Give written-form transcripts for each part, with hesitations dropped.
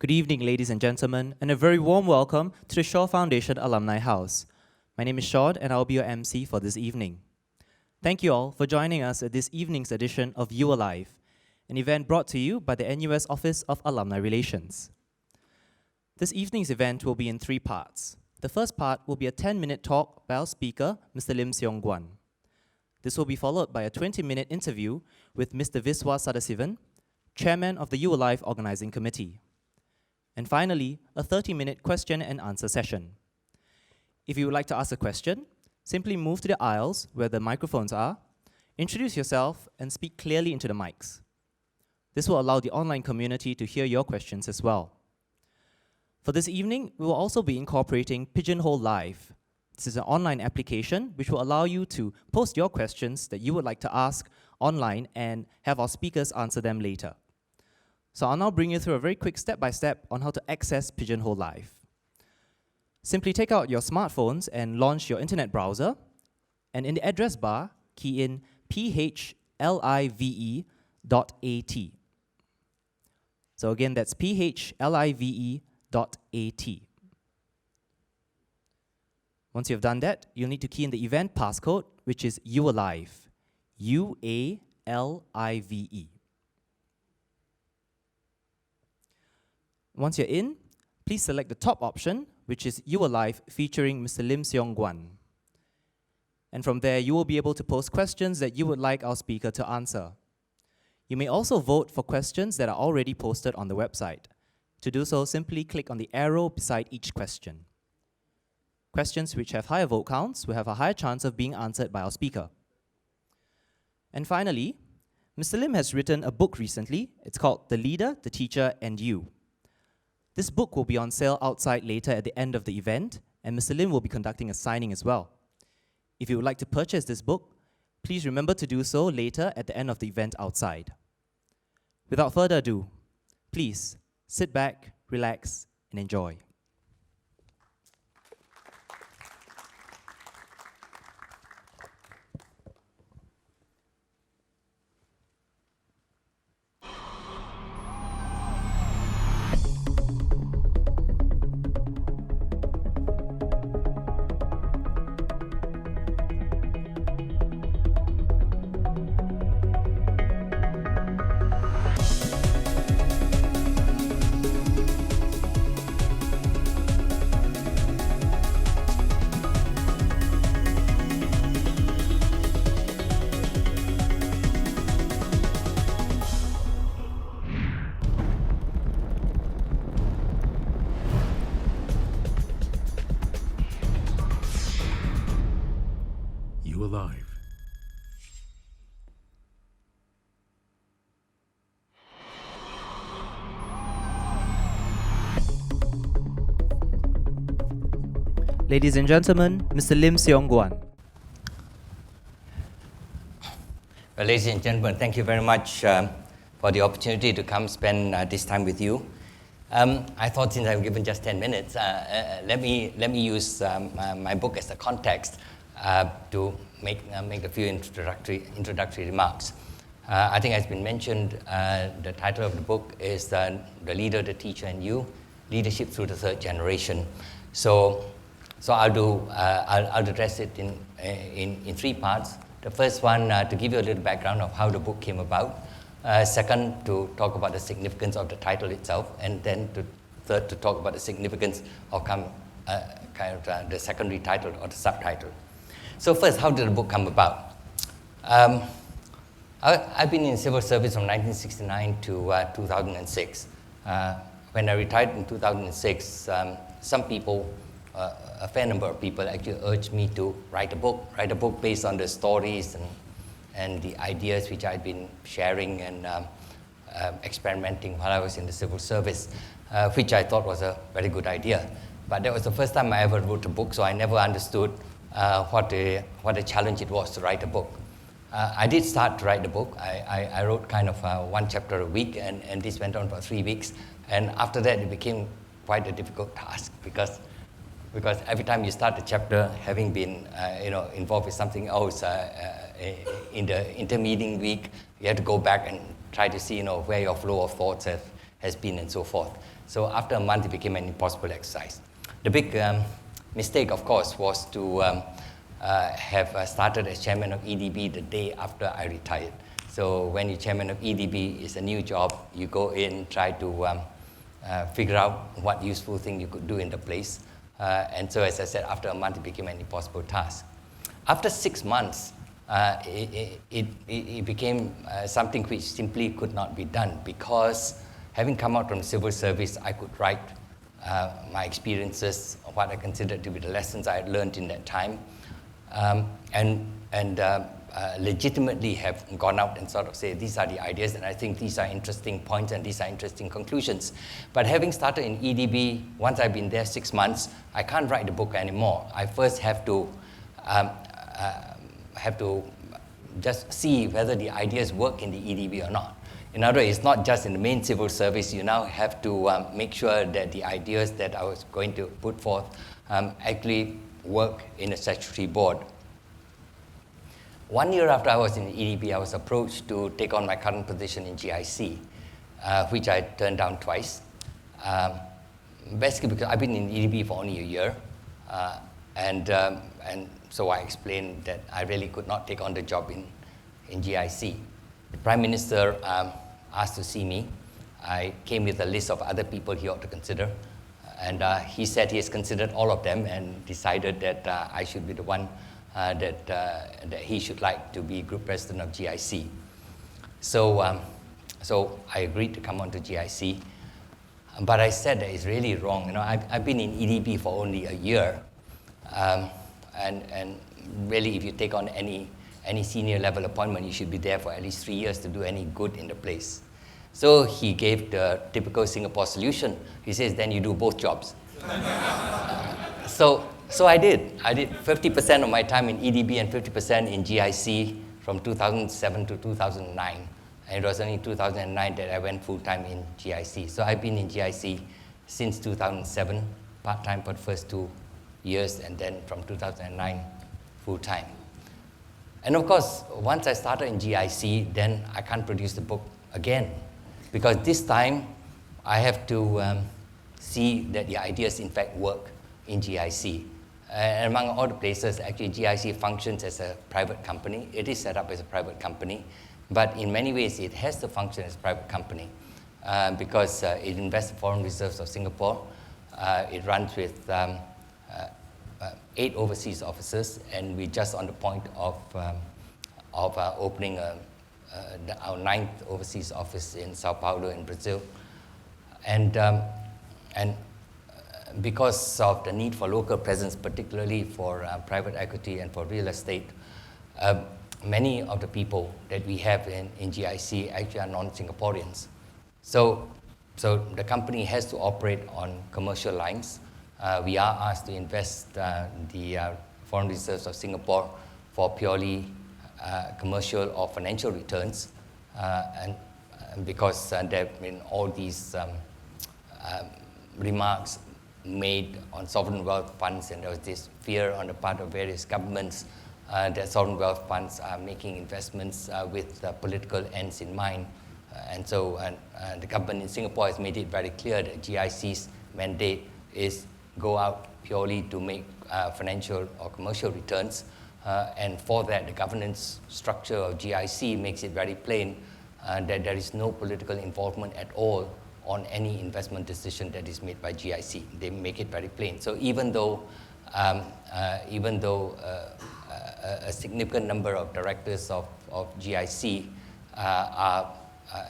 Good evening, ladies and gentlemen, and a very warm welcome to the Shaw Foundation Alumni House. My name is Shaw, and I'll be your MC for this evening. Thank you all for joining us at this evening's edition of You Alive, an event brought to you by the NUS Office of Alumni Relations. This evening's event will be in 3 parts. The first part will be a 10-minute talk by our speaker, Mr. Lim Siong Guan. This will be followed by a 20-minute interview with Mr. Viswa Sadasivan, Chairman of the You Alive Organizing Committee. And finally, a 30-minute question and answer session. If you would like to ask a question, simply move to the aisles where the microphones are, introduce yourself, and speak clearly into the mics. This will allow the online community to hear your questions as well. For this evening, we will also be incorporating Pigeonhole Live. This is an online application which will allow you to post your questions that you would like to ask online and have our speakers answer them later. So I'll now bring you through a very quick step-by-step on how to access Pigeonhole Live. Simply take out your smartphones and launch your internet browser, and in the address bar, key in phlive.at. So again, that's phlive.at. Once you've done that, you'll need to key in the event passcode, which is UALIVE, UALIVE. Once you're in, please select the top option, which is You Alive featuring Mr. Lim Siong Guan. And from there, you will be able to post questions that you would like our speaker to answer. You may also vote for questions that are already posted on the website. To do so, simply click on the arrow beside each question. Questions which have higher vote counts will have a higher chance of being answered by our speaker. And finally, Mr. Lim has written a book recently. It's called The Leader, the Teacher, and You. This book will be on sale outside later at the end of the event, and Mr. Lim will be conducting a signing as well. If you would like to purchase this book, please remember to do so later at the end of the event outside. Without further ado, please sit back, relax, and enjoy. Alive. Ladies and gentlemen, Mr. Lim Siong Guan. Well, ladies and gentlemen, thank you very much for the opportunity to come spend this time with you. I thought since I'm given just 10 minutes, let me use my book as the context to make a few introductory remarks. I think as been mentioned, the title of the book is The Leader, the Teacher, and You, Leadership Through the Third Generation. So I'll address it in 3 parts. The first one, to give you a little background of how the book came about. Second, to talk about the significance of the title itself, and then third, to talk about the significance of the secondary title or the subtitle. So first, how did the book come about? I've been in civil service from 1969 to 2006. When I retired in 2006, some people, a fair number of people actually urged me to write a book based on the stories and the ideas which I'd been sharing and experimenting while I was in the civil service, which I thought was a very good idea. But that was the first time I ever wrote a book, so I never understood what a challenge it was to write a book. I did start to write the book. I wrote kind of 1 chapter a week, and this went on for 3 weeks. And after that, it became quite a difficult task because every time you start a chapter, having been involved with something else in the intermeeting week, you have to go back and try to see where your flow of thoughts has been and so forth. So after a month, it became an impossible exercise. The big mistake, of course, was to have started as chairman of EDB the day after I retired. So when you're chairman of EDB, it's a new job. You go in, try to figure out what useful thing you could do in the place. And so, as I said, after a month, it became an impossible task. After 6 months, it became something which simply could not be done, because having come out from the civil service, I could write my experiences, what I considered to be the lessons I had learned in that time, and legitimately have gone out and sort of say, these are the ideas, and I think these are interesting points and these are interesting conclusions. But having started in EDB, once I've been there 6 months, I can't write the book anymore. I first have to just see whether the ideas work in the EDB or not. In other words, it's not just in the main civil service. You now have to make sure that the ideas that I was going to put forth actually work in a statutory board. 1 year after I was in the EDB, I was approached to take on my current position in GIC, which I turned down twice. Basically because I've been in EDB for only a year, and so I explained that I really could not take on the job in GIC. The Prime Minister asked to see me. I came with a list of other people he ought to consider, and he said he has considered all of them and decided that I should be the one that he should like to be Group President of GIC. So I agreed to come on to GIC, but I said that it's really wrong. You know, I've been in EDB for only a year, and really, if you take on any senior level appointment, you should be there for at least 3 years to do any good in the place. So he gave the typical Singapore solution. He says, then you do both jobs. So I did. I did 50% of my time in EDB and 50% in GIC from 2007 to 2009. And it was only in 2009 that I went full-time in GIC. So I've been in GIC since 2007, part-time for the first 2 years, and then from 2009, full-time. And of course, once I started in GIC, then I can't produce the book again, because this time I have to see that the ideas in fact work in GIC. And among all the places, actually GIC functions as a private company. It is set up as a private company, but in many ways it has to function as a private company because it invests in foreign reserves of Singapore. It runs with 8 overseas offices, and we're just on the point of opening our 9th overseas office in Sao Paulo in Brazil. And because of the need for local presence, particularly for private equity and for real estate, many of the people that we have in GIC actually are non-Singaporeans. So the company has to operate on commercial lines. We are asked to invest the foreign reserves of Singapore for purely commercial or financial returns, and because there have been all these remarks made on sovereign wealth funds, and there was this fear on the part of various governments that sovereign wealth funds are making investments with political ends in mind. And so the government in Singapore has made it very clear that GIC's mandate is go out purely to make financial or commercial returns. And for that, the governance structure of GIC makes it very plain that there is no political involvement at all on any investment decision that is made by GIC. They make it very plain. So even though a significant number of directors of GIC are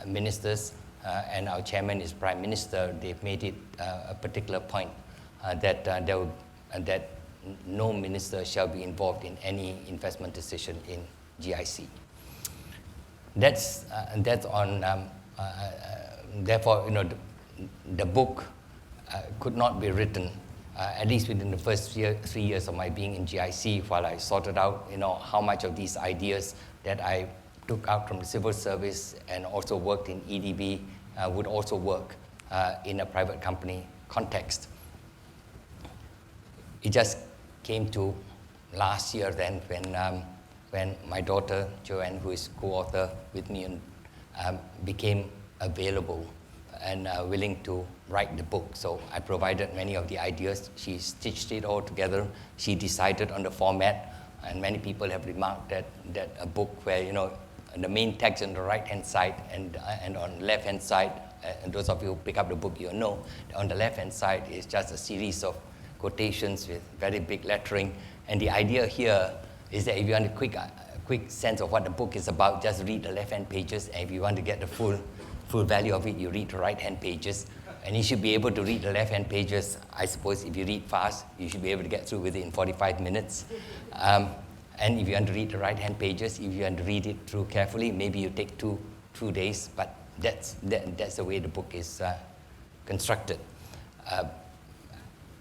ministers and our chairman is Prime Minister, they've made it a particular point that no minister shall be involved in any investment decision in GIC. That's on. Therefore, you know, the book could not be written at least within the first 3 years of my being in GIC, while I sorted out, you know, how much of these ideas that I took out from the civil service and also worked in EDB would also work in a private company context. It just came to last year then when my daughter Joanne, who is co-author with me, became available and willing to write the book. So I provided many of the ideas. She stitched it all together. She decided on the format, and many people have remarked that a book where, you know, the main text on the right-hand side and on the left-hand side, and those of you who pick up the book, you know, on the left-hand side is just a series of quotations with very big lettering. And the idea here is that if you want a quick sense of what the book is about, just read the left-hand pages. And if you want to get the full value of it, you read the right-hand pages. And you should be able to read the left-hand pages. I suppose if you read fast, you should be able to get through with it in 45 minutes. And if you want to read the right-hand pages, if you want to read it through carefully, maybe you take two days, but that's the way the book is constructed.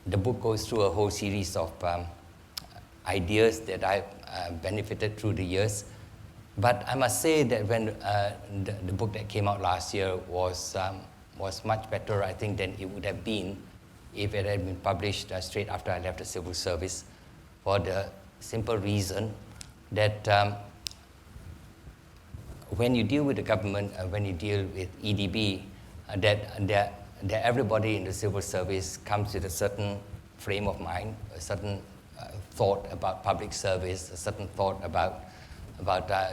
The book goes through a whole series of ideas that I've benefited through the years. But I must say that when the book that came out last year was much better, I think, than it would have been if it had been published straight after I left the civil service, for the simple reason that when you deal with the government, when you deal with EDB, that everybody in the civil service comes with a certain frame of mind, a certain thought about public service, a certain thought about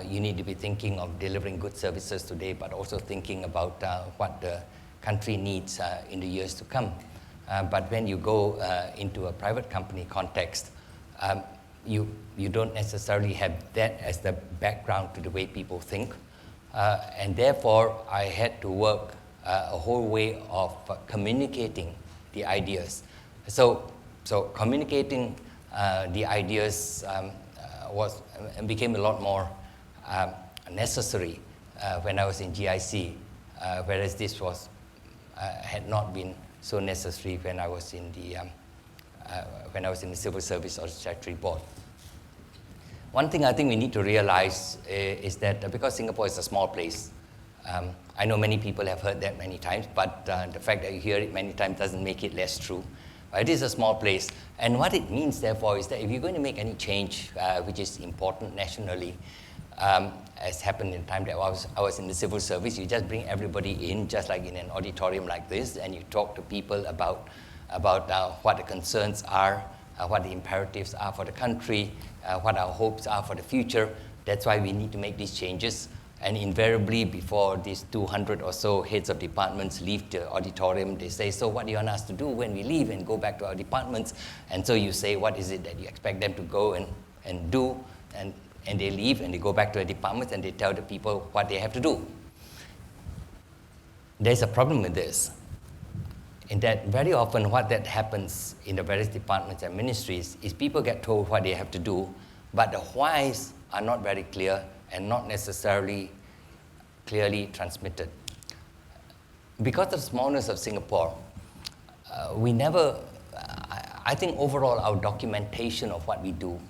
you need to be thinking of delivering good services today, but also thinking about what the country needs in the years to come. But when you go into a private company context, you don't necessarily have that as the background to the way people think. And therefore, I had to work a whole way of communicating the ideas. So communicating the ideas became a lot more necessary when I was in GIC, whereas this had not been so necessary when I was in the civil service or statutory board. One thing I think we need to realize is that because Singapore is a small place, I know many people have heard that many times, but the fact that you hear it many times doesn't make it less true. It is a small place, and what it means, therefore, is that if you're going to make any change which is important nationally, as happened in the time that I was in the civil service, you just bring everybody in, just like in an auditorium like this, and you talk to people about what the concerns are, what the imperatives are for the country, what our hopes are for the future. That's why we need to make these changes. And invariably, before these 200 or so heads of departments leave the auditorium, they say, so what do you want us to do when we leave and go back to our departments? And so you say, what is it that you expect them to go and do? And they leave and they go back to their departments and they tell the people what they have to do. There's a problem with this, in that very often what that happens in the various departments and ministries is people get told what they have to do, but the whys are not very clear and not necessarily clearly transmitted. Because of the smallness of Singapore, I think overall our documentation of what we do,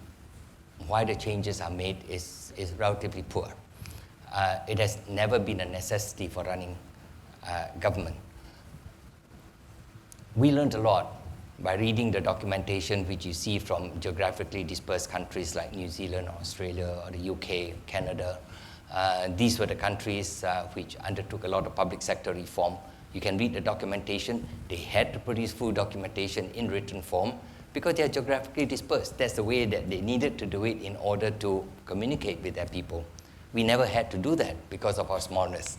why the changes are made, is relatively poor. It has never been a necessity for running government. We learned a lot by reading the documentation which you see from geographically dispersed countries like New Zealand, Australia, or the UK, Canada. These were the countries which undertook a lot of public sector reform. You can read the documentation. They had to produce full documentation in written form because they are geographically dispersed. That's the way that they needed to do it in order to communicate with their people. We never had to do that because of our smallness.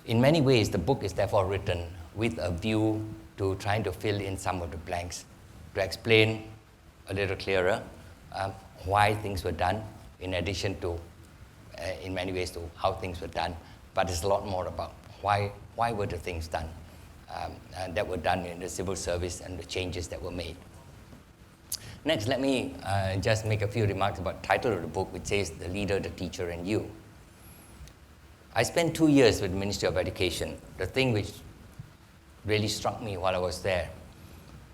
In many ways, the book is therefore written with a view to trying to fill in some of the blanks, to explain a little clearer why things were done, in addition to, in many ways, to how things were done. But it's a lot more about why were the things done that were done in the civil service and the changes that were made. Next, let me just make a few remarks about the title of the book, which says The Leader, the Teacher, and You. I spent 2 years with the Ministry of Education. The thing which really struck me while I was there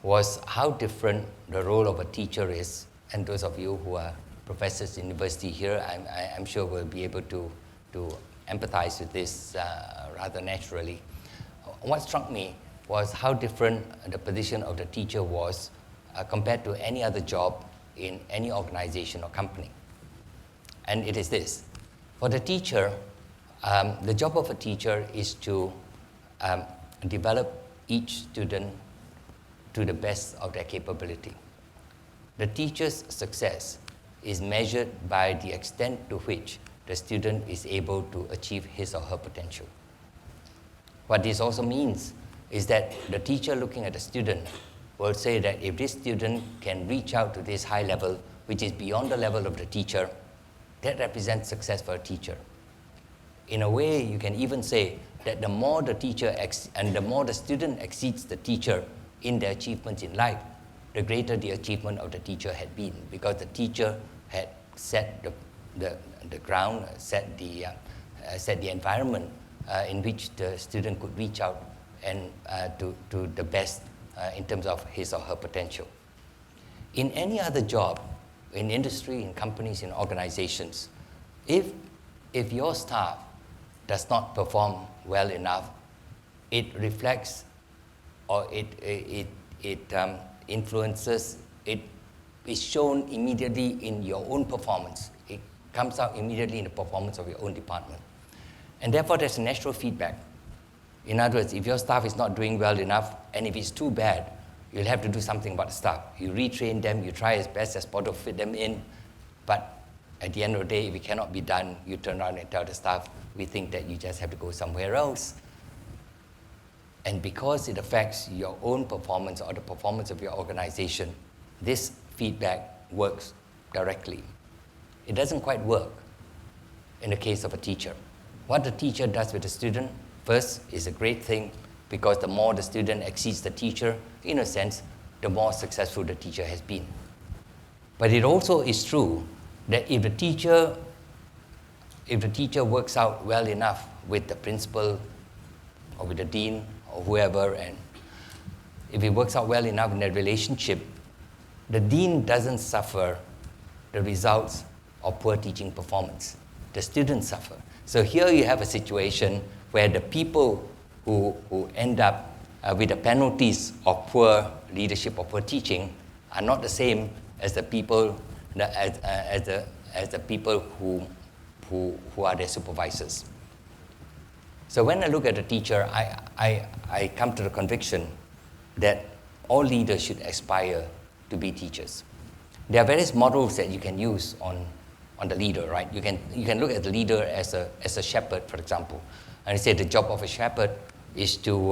was how different the role of a teacher is, and those of you who are professors in university here, I'm sure will be able to empathize with this rather naturally. What struck me was how different the position of the teacher was compared to any other job in any organization or company. And it is this. For the teacher, the job of a teacher is to develop each student to the best of their capability. The teacher's success is measured by the extent to which the student is able to achieve his or her potential. What this also means is that the teacher looking at the student will say that if this student can reach out to this high level, which is beyond the level of the teacher, that represents success for a teacher. In a way, you can even say that the more the teacher and the more the student exceeds the teacher in their achievements in life, the greater the achievement of the teacher had been, because the teacher had set the ground, set the environment in which the student could reach out and to the best in terms of his or her potential. In any other job, in industry, in companies, in organizations, if your staff does not perform well enough, it reflects or it influences, it is shown immediately in your own performance. It comes out immediately in the performance of your own department. And therefore, there's a natural feedback. In other words, if your staff is not doing well enough, and if it's too bad, you'll have to do something about the staff. You retrain them, you try as best as possible to fit them in, but at the end of the day, if it cannot be done, you turn around and tell the staff, we think that you just have to go somewhere else. And because it affects your own performance or the performance of your organization, this feedback works directly. It doesn't quite work in the case of a teacher. What the teacher does with the student, first, is a great thing, because the more the student exceeds the teacher, in a sense, the more successful the teacher has been. But it also is true that if the teacher works out well enough with the principal or with the dean or whoever, and if it works out well enough in that relationship, the dean doesn't suffer the results of poor teaching performance. The students suffer. So here you have a situation where the people who end up with the penalties of poor leadership or poor teaching are not the same as the people as the people who are their supervisors. So when I look at a teacher, I come to the conviction that all leaders should aspire to be teachers. There are various models that you can use on the leader, right? You can look at the leader as a shepherd, for example, and you say the job of a shepherd is to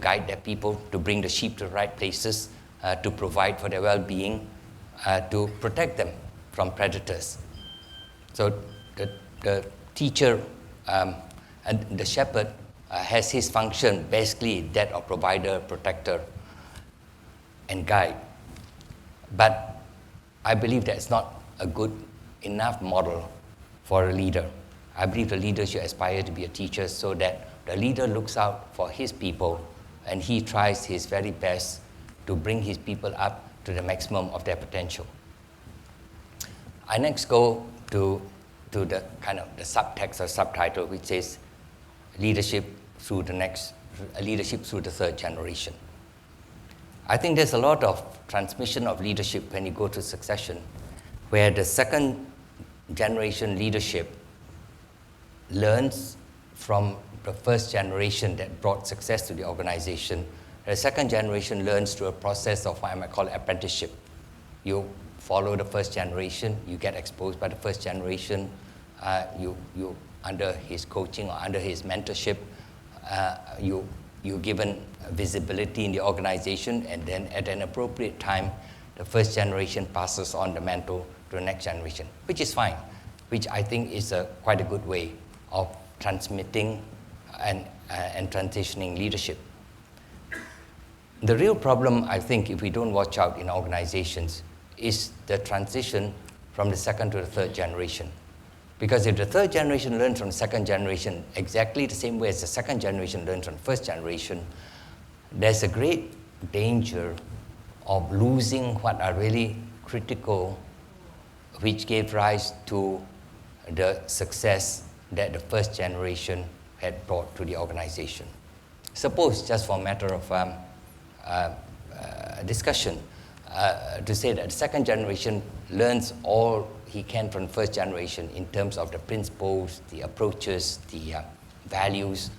guide their people, to bring the sheep to the right places, to provide for their well-being, to protect them from predators. So the teacher and the shepherd has his function, basically that of provider, protector, and guide. But I believe that's not a good enough model for a leader. I believe the leader should aspire to be a teacher, so that the leader looks out for his people and he tries his very best to bring his people up to the maximum of their potential. I next go to the kind of the subtext or subtitle, which says leadership through the third generation. I think there's a lot of transmission of leadership when you go to succession, where the second generation leadership learns from the first generation that brought success to the organization. The second generation learns through a process of what I might call apprenticeship. You follow the first generation, you get exposed by the first generation, you under his coaching or under his mentorship, you're given visibility in the organization, and then at an appropriate time, the first generation passes on the mantle to the next generation, which is fine, which I think is quite a good way of transmitting and transitioning leadership. The real problem, I think, if we don't watch out in organizations, is the transition from the second to the third generation. Because if the third generation learns from the second generation exactly the same way as the second generation learns from the first generation, there's a great danger of losing what are really critical, which gave rise to the success that the first generation had brought to the organization. Suppose, just for a matter of discussion, to say that the second generation learns all he can from the first generation in terms of the principles, the approaches, the values,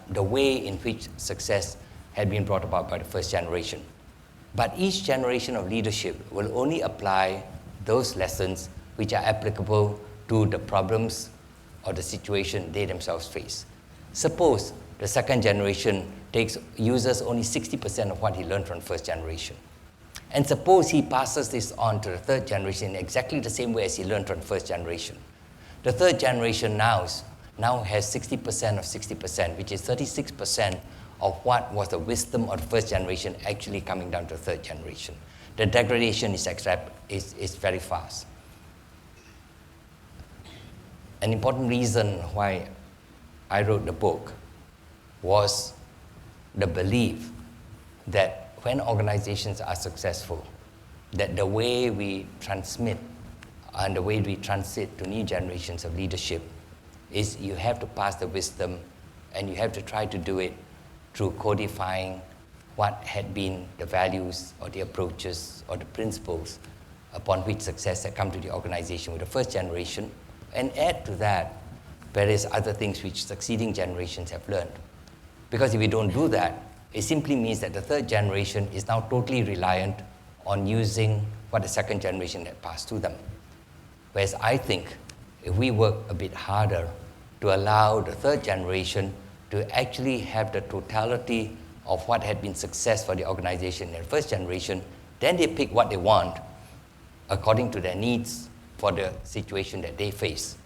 the way in which success had been brought about by the first generation. But each generation of leadership will only apply those lessons which are applicable to the problems or the situation they themselves face. Suppose the second generation uses only 60% of what he learned from the first generation. And suppose he passes this on to the third generation in exactly the same way as he learned from the first generation. The third generation now has 60% of 60%, which is 36% of what was the wisdom of the first generation actually coming down to the third generation. The degradation is very fast. An important reason why I wrote the book was the belief that when organizations are successful, that the way we transmit and the way we transit to new generations of leadership is you have to pass the wisdom, and you have to try to do it through codifying what had been the values or the approaches or the principles upon which success had come to the organization with the first generation, and add to that various other things which succeeding generations have learned. Because if we don't do that, it simply means that the third generation is now totally reliant on using what the second generation had passed to them. Whereas I think if we work a bit harder to allow the third generation to actually have the totality of what had been success for the organization in the first generation, then they pick what they want according to their needs for the situation that they face.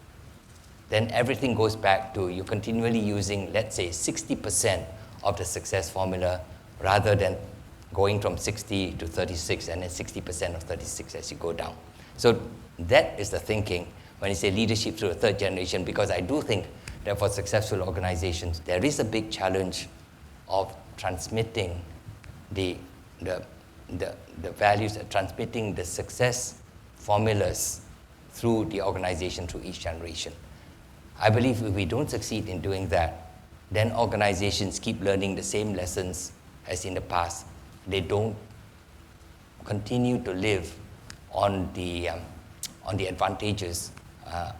Then everything goes back to you continually using, let's say, 60% of the success formula rather than going from 60 to 36 and then 60% of 36 as you go down. So that is the thinking when you say leadership through the third generation, because I do think that for successful organizations, there is a big challenge of transmitting the values, transmitting the success formulas through the organization, through each generation. I believe if we don't succeed in doing that, then organizations keep learning the same lessons as in the past. They don't continue to live on the advantages,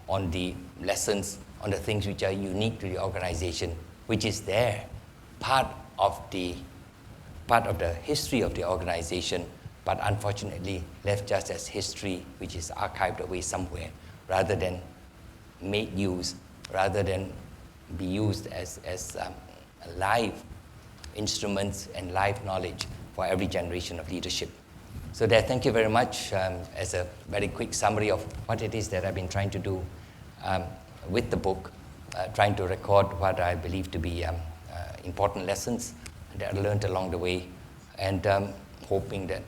on the lessons, on the things which are unique to the organization, which is there, part of the history of the organization, but unfortunately left just as history, which is archived away somewhere, rather than made use, rather than be used as live instruments and live knowledge for every generation of leadership. So there, thank you very much as a very quick summary of what it is that I've been trying to do with the book, trying to record what I believe to be important lessons that I learned along the way, and hoping that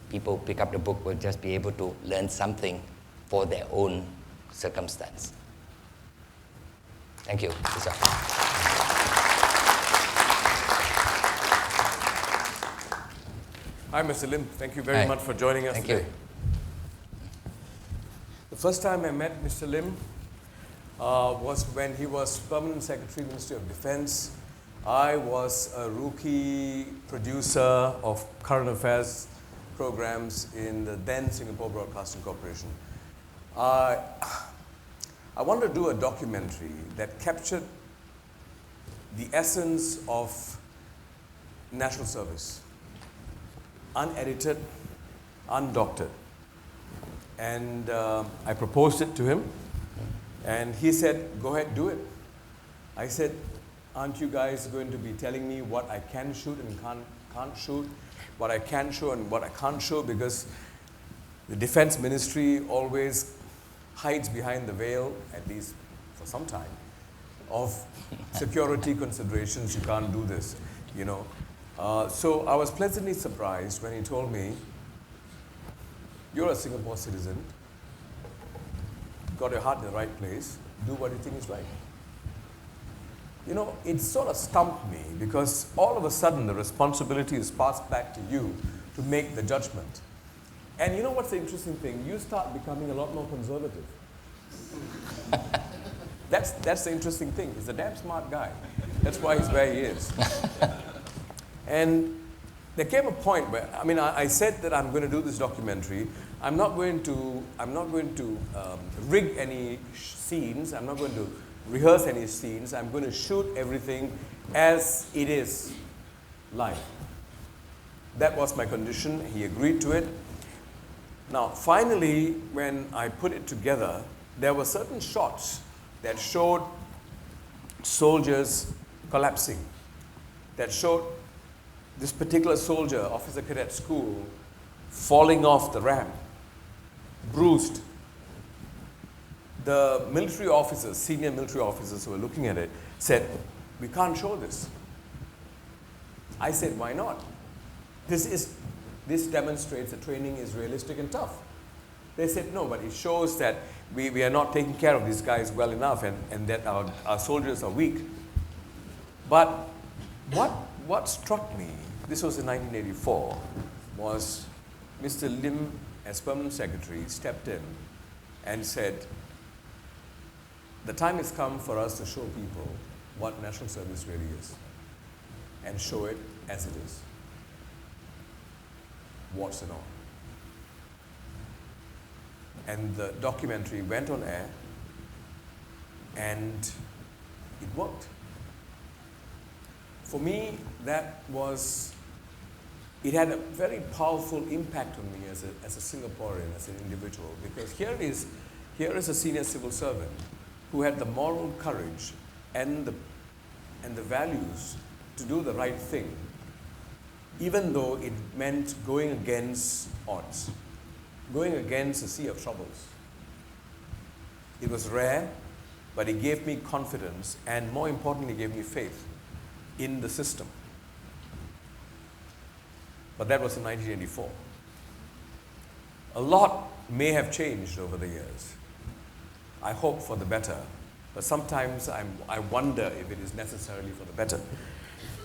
people pick up the book will just be able to learn something for their own circumstance. Thank you. Hi, Mr. Lim. Thank you very much for joining us today. Thank you. The first time I met Mr. Lim was when he was Permanent Secretary, Ministry of Defense. I was a rookie producer of current affairs programs in the then Singapore Broadcasting Corporation. I wanted to do a documentary that captured the essence of national service, unedited, undoctored. And I proposed it to him, and he said, go ahead, do it. I said, aren't you guys going to be telling me what I can shoot and can't shoot, what I can show and what I can't show, because the Defense Ministry always hides behind the veil, at least for some time, of security considerations. You can't do this, you know. So I was pleasantly surprised when he told me, you're a Singapore citizen, got your heart in the right place, do what you think is right. You know, it sort of stumped me, because all of a sudden the responsibility is passed back to you to make the judgment. And you know what's the interesting thing? You start becoming a lot more conservative. That's the interesting thing. He's a damn smart guy. That's why he's where he is. And there came a point where, I mean, I said that I'm going to do this documentary. I'm not going to rig any scenes. I'm not going to rehearse any scenes. I'm going to shoot everything as it is live. That was my condition. He agreed to it. Now, finally, when I put it together, there were certain shots that showed soldiers collapsing, that showed this particular soldier, officer cadet school, falling off the ramp, bruised. The military officers, senior military officers who were looking at it, said, "We can't show this." I said, "Why not? This demonstrates that training is realistic and tough." They said, "No, but it shows that we are not taking care of these guys well enough and that our soldiers are weak." But what struck me, this was in 1984, was Mr. Lim, as permanent secretary, stepped in and said, "The time has come for us to show people what national service really is and show it as it is, warts and all." And the documentary went on air and it worked. For me, it had a very powerful impact on me as a Singaporean, as an individual, because here is a senior civil servant who had the moral courage and the values to do the right thing, even though it meant going against odds, going against a sea of troubles. It was rare, but it gave me confidence and, more importantly, gave me faith in the system. But that was in 1984. A lot may have changed over the years. I hope for the better, but sometimes I wonder if it is necessarily for the better.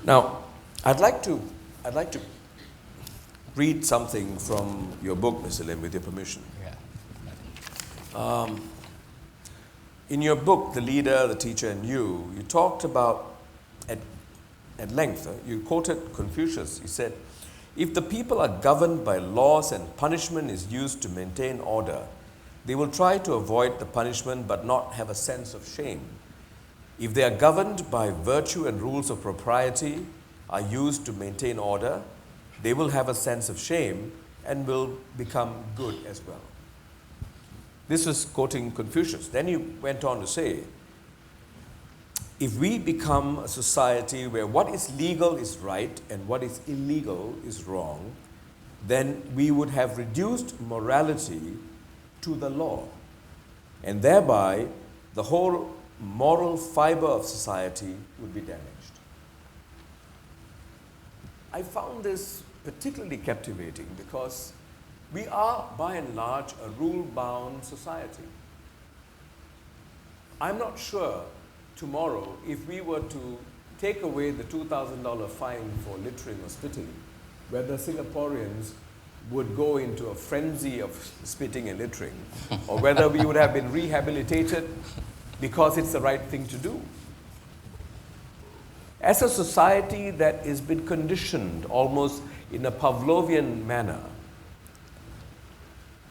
Now, I'd like to read something from your book, Mr. Lim, with your permission. Yeah. In your book, The Leader, the Teacher, and You talked about, at length, you quoted Confucius. He said, "If the people are governed by laws and punishment is used to maintain order, they will try to avoid the punishment but not have a sense of shame. If they are governed by virtue and rules of propriety are used to maintain order, they will have a sense of shame and will become good as well." This was quoting Confucius. Then he went on to say, "If we become a society where what is legal is right and what is illegal is wrong, then we would have reduced morality to the law, and thereby the whole moral fiber of society would be damaged." I found this particularly captivating because we are, by and large, a rule-bound society. I'm not sure tomorrow, if we were to take away the $2,000 fine for littering or spitting, whether Singaporeans would go into a frenzy of spitting and littering, or whether we would have been rehabilitated because it's the right thing to do. As a society that has been conditioned almost in a Pavlovian manner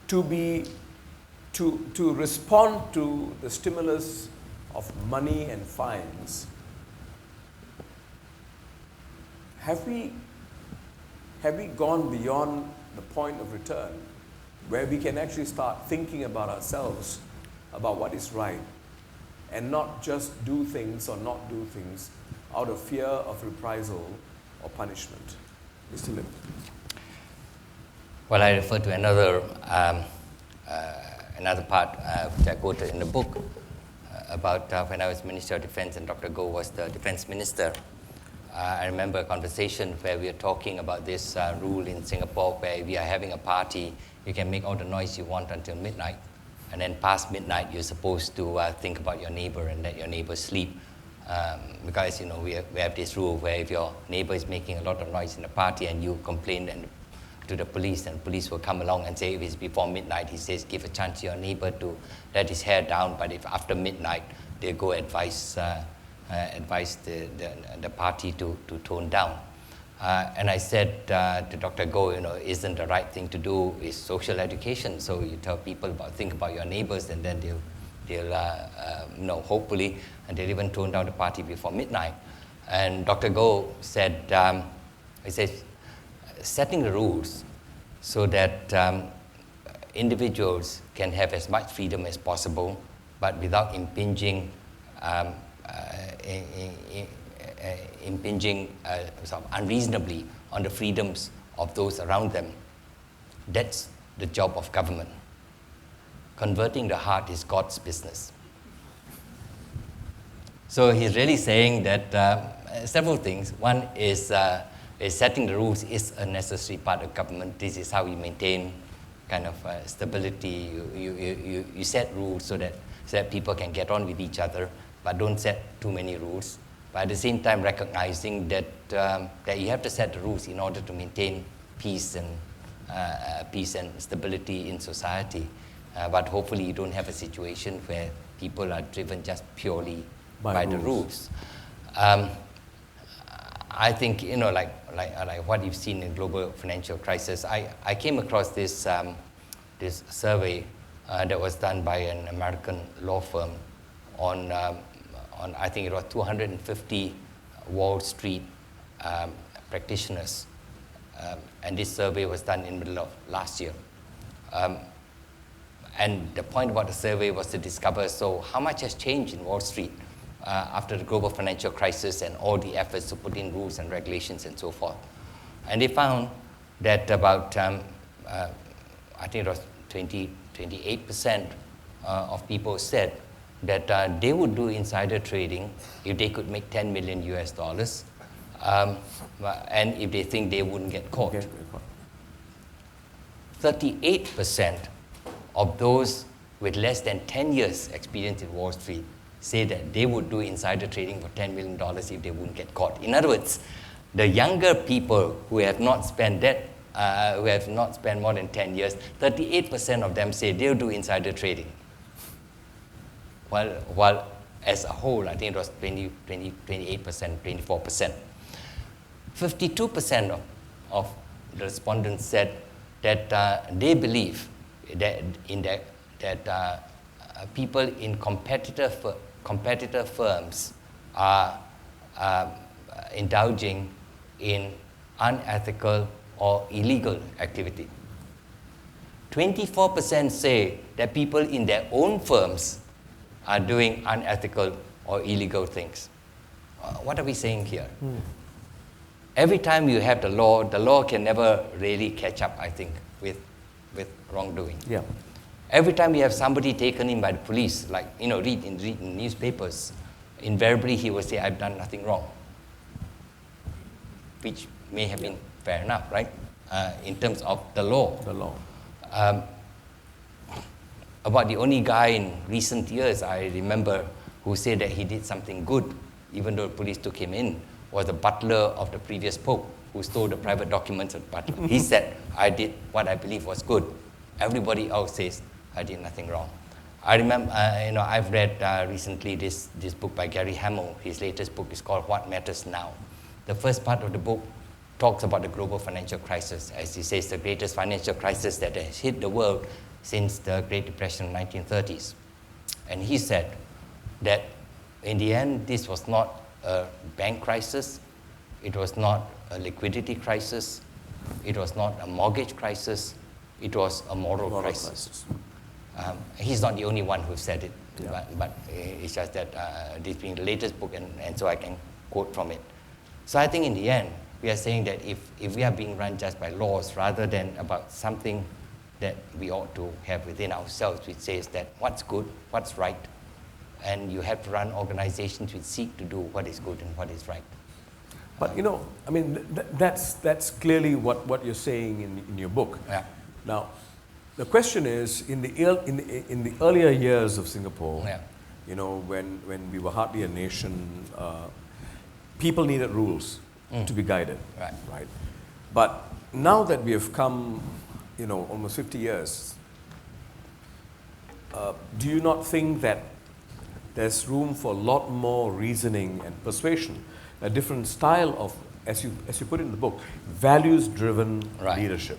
to respond to the stimulus of money and fines, have we gone beyond the point of return where we can actually start thinking about ourselves, about what is right, and not just do things or not do things out of fear of reprisal or punishment? Mr. Lim. Well, I refer to another part which I quoted in the book about when I was Minister of Defense and Dr. Goh was the Defense Minister. I remember a conversation where we were talking about this rule in Singapore where we are having a party, you can make all the noise you want until midnight, and then past midnight you're supposed to think about your neighbor and let your neighbor sleep. Because we have this rule where if your neighbor is making a lot of noise in the party and you complain to the police, and police will come along and say if it's before midnight, he says give a chance to your neighbor to let his hair down, but if after midnight, they go advise the party to tone down. And I said to Dr. Goh, isn't the right thing to do is social education, so you tell people think about your neighbors, and then they'll hopefully, and they'll even tone down the party before midnight. And Dr. Goh said, he says, setting the rules so that individuals can have as much freedom as possible, but without impinging sort of unreasonably on the freedoms of those around them. That's the job of government. Converting the heart is God's business. So he's really saying that several things. One is setting the rules is a necessary part of government. This is how we maintain kind of stability. You set rules so that people can get on with each other, but don't set too many rules. But at the same time, recognizing that you have to set the rules in order to maintain peace and stability in society. But hopefully, you don't have a situation where people are driven just purely by the rules. I think, like what you've seen in global financial crisis, I came across this survey that was done by an American law firm on I think it was 250 Wall Street practitioners, and this survey was done in the middle of last year. And the point about the survey was to discover, so how much has changed in Wall Street after the global financial crisis and all the efforts to put in rules and regulations and so forth. And they found that about, I think it was 28% of people said that they would do insider trading if they could make $10 million US, and if they think they wouldn't get caught. 38% of those with less than 10 years experience in Wall Street say that they would do insider trading for $10 million if they wouldn't get caught. In other words, the younger people who have not spent more than 10 years, 38% of them say they'll do insider trading. While as a whole, I think it was 28%, 24%. 52% of the respondents said that they believe that people in competitor firms are indulging in unethical or illegal activity. 24% say that people in their own firms are doing unethical or illegal things. What are we saying here? Every time you have the law can never really catch up, I think, with wrongdoing. Yeah. Every time you have somebody taken in by the police, like, read in newspapers, invariably he will say, I've done nothing wrong. Which may have been fair enough, right? In terms of the law. The law. About the only guy in recent years I remember who said that he did something good, even though the police took him in, was the butler of the previous pope who stole the private documents of the butler. He said, I did what I believe was good. Everybody else says, I did nothing wrong. I remember, I've read recently this book by Gary Hamel. His latest book is called What Matters Now. The first part of the book talks about the global financial crisis. As he says, the greatest financial crisis that has hit the world since the Great Depression in the 1930s. And he said that in the end, this was not a bank crisis, it was not a liquidity crisis, it was not a mortgage crisis, it was a moral crisis. He's not the only one who said it, but it's just that this being the latest book, and so I can quote from it. So I think in the end, we are saying that if we are being run just by laws rather than about something that we ought to have within ourselves, which says that what's good, what's right, and you have to run organizations which seek to do what is good and what is right. But that's clearly what you're saying in your book. Yeah. Now, the question is, in the earlier years of Singapore, when we were hardly a nation, people needed rules to be guided. Right. But now that we have come, almost 50 years, do you not think that there's room for a lot more reasoning and persuasion, a different style of, as you put in the book, values-driven leadership,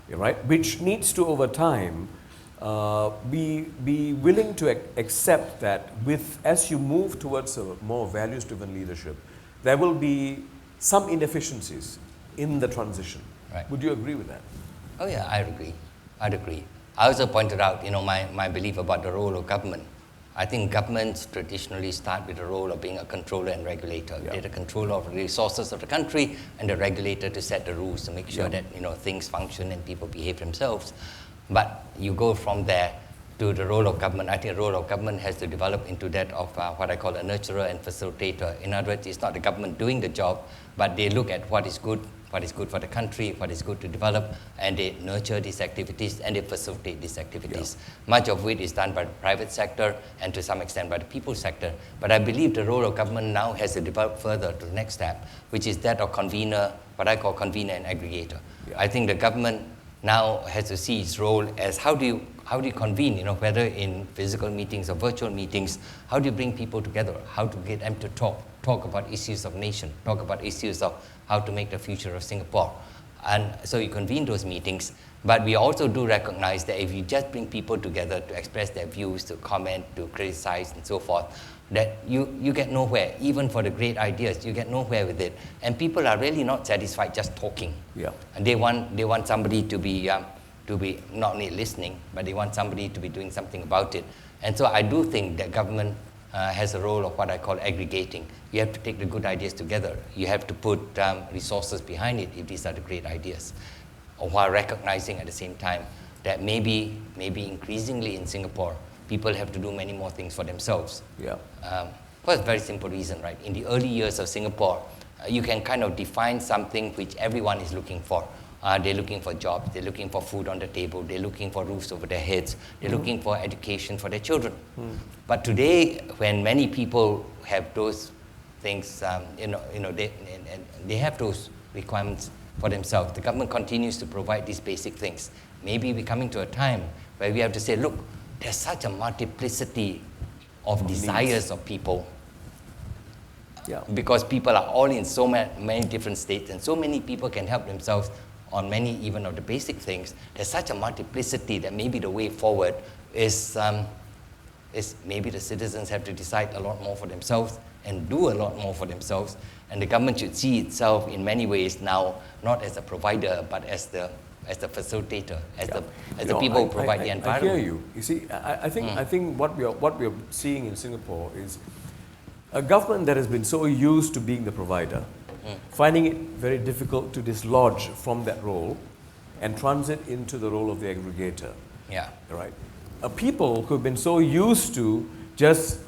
right? Which needs to, over time, be willing to accept that as you move towards a more values-driven leadership, there will be some inefficiencies in the transition. Right. Would you agree with that? Oh yeah, I'd agree. I also pointed out, my belief about the role of government. I think governments traditionally start with the role of being a controller and regulator. Yeah. They're the controller of the resources of the country and the regulator to set the rules to make sure Yeah. that things function and people behave themselves. But you go from there to the role of government. I think the role of government has to develop into that of what I call a nurturer and facilitator. In other words, it's not the government doing the job, but they look at what is good for the country, what is good to develop, and they nurture these activities and they facilitate these activities. Yeah. Much of it is done by the private sector and to some extent by the people sector. But I believe the role of government now has to develop further to the next step, which is that of convener, what I call convener and aggregator. Yeah. I think the government now has to see its role as how do you convene, whether in physical meetings or virtual meetings, how do you bring people together, how to get them to talk about issues of nation, talk about issues of how to make the future of Singapore. And so you convene those meetings, but we also do recognize that if you just bring people together to express their views, to comment, to criticize and so forth, that you get nowhere. Even for the great ideas, you get nowhere with it. And people are really not satisfied just talking. Yeah. And they want somebody to be not only listening, but they want somebody to be doing something about it. And so I do think that government has a role of what I call aggregating. You have to take the good ideas together. You have to put resources behind it if these are the great ideas, while recognizing at the same time that maybe increasingly in Singapore, people have to do many more things for themselves. Yeah. For a very simple reason, right? In the early years of Singapore, you can kind of define something which everyone is looking for. They're looking for jobs, they're looking for food on the table, they're looking for roofs over their heads, they're looking for education for their children. But today, when many people have those things, they have those requirements for themselves. The government continues to provide these basic things. Maybe we're coming to a time where we have to say, look, there's such a multiplicity of desires needs of people. Yeah. Because people are all in so many different states, and so many people can help themselves on many even of the basic things. There's such a multiplicity that maybe the way forward is maybe the citizens have to decide a lot more for themselves and do a lot more for themselves. And the government should see itself in many ways now, not as a provider, but as the facilitator, as the people who provide the environment. I hear you. You see, I think what we are seeing in Singapore is a government that has been so used to being the provider, finding it very difficult to dislodge from that role and transit into the role of the aggregator. Yeah. Right. A people who have been so used to just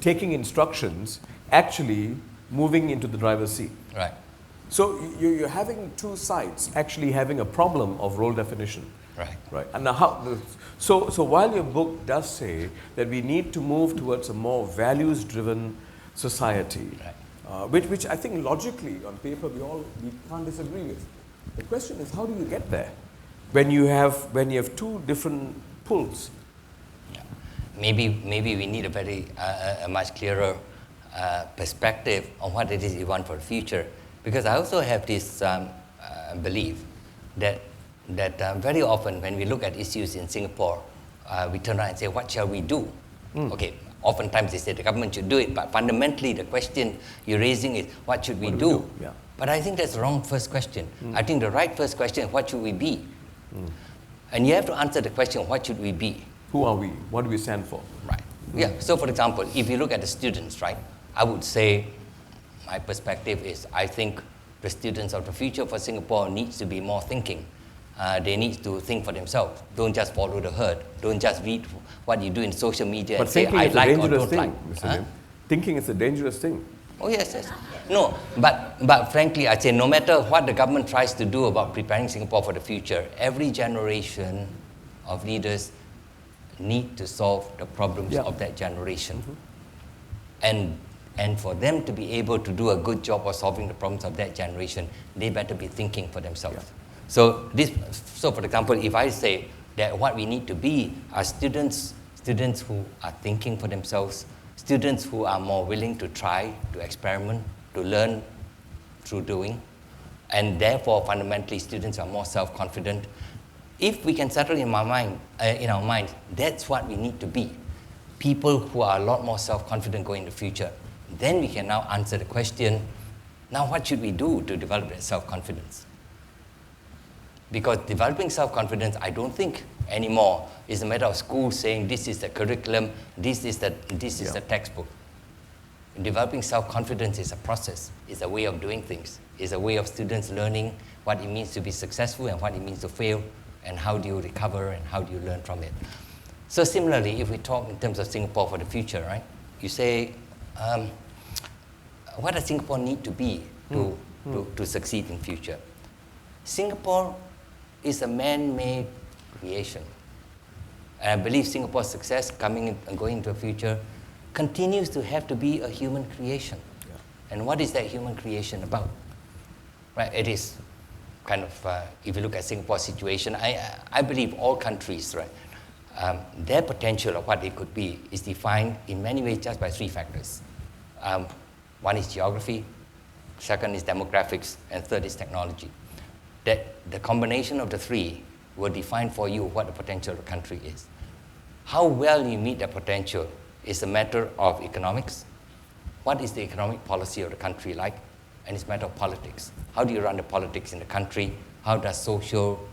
taking instructions, actually moving into the driver's seat. Right. So you're having two sides actually having a problem of role definition. Right. Right. And now so while your book does say that we need to move towards a more values-driven society, Right. Which I think logically on paper we can't disagree with. The question is, how do you get there when you have two different pulls? Yeah. Maybe we need a much clearer perspective on what it is we want for the future. Because I also have this belief that very often when we look at issues in Singapore, we turn around and say, what shall we do? Okay, oftentimes they say the government should do it, but fundamentally the question you're raising is, what should we do? Yeah. But I think that's the wrong first question. I think the right first question is, what should we be? And you have to answer the question, what should we be? Who are we? What do we stand for? Right. Yeah, so for example, if you look at the students, right, I would say, my perspective is, I think the students of the future for Singapore needs to be more thinking. They need to think for themselves. Don't just follow the herd. Don't just read what you do in social media and say, I like or don't like. Mr. Lim. Thinking is a dangerous thing. Oh, yes. No, but frankly, I'd say no matter what the government tries to do about preparing Singapore for the future, every generation of leaders need to solve the problems of that generation. And for them to be able to do a good job of solving the problems of that generation, they better be thinking for themselves. Yeah. So for example, if I say that what we need to be are students who are thinking for themselves, students who are more willing to try, to experiment, to learn through doing, and therefore fundamentally students are more self-confident, if we can settle in our mind, that's what we need to be. People who are a lot more self-confident going in the future. Then we can now answer the question, now what should we do to develop that self-confidence? Because developing self-confidence, I don't think anymore is a matter of school saying this is the curriculum, this is the textbook. Developing self-confidence is a process, is a way of doing things, is a way of students learning what it means to be successful and what it means to fail, and how do you recover and how do you learn from it. So similarly, if we talk in terms of Singapore for the future, right? You say, what does Singapore need to be to succeed in future? Singapore is a man-made creation. And I believe Singapore's success coming and going into the future continues to have to be a human creation. Yeah. And what is that human creation about? Right? It is kind of, if you look at Singapore's situation, I believe all countries, right, their potential of what it could be is defined in many ways just by three factors. One is geography, second is demographics, and third is technology. That the combination of the three will define for you what the potential of the country is. How well you meet that potential is a matter of economics. What is the economic policy of the country like? And it's a matter of politics. How do you run the politics in the country? How does social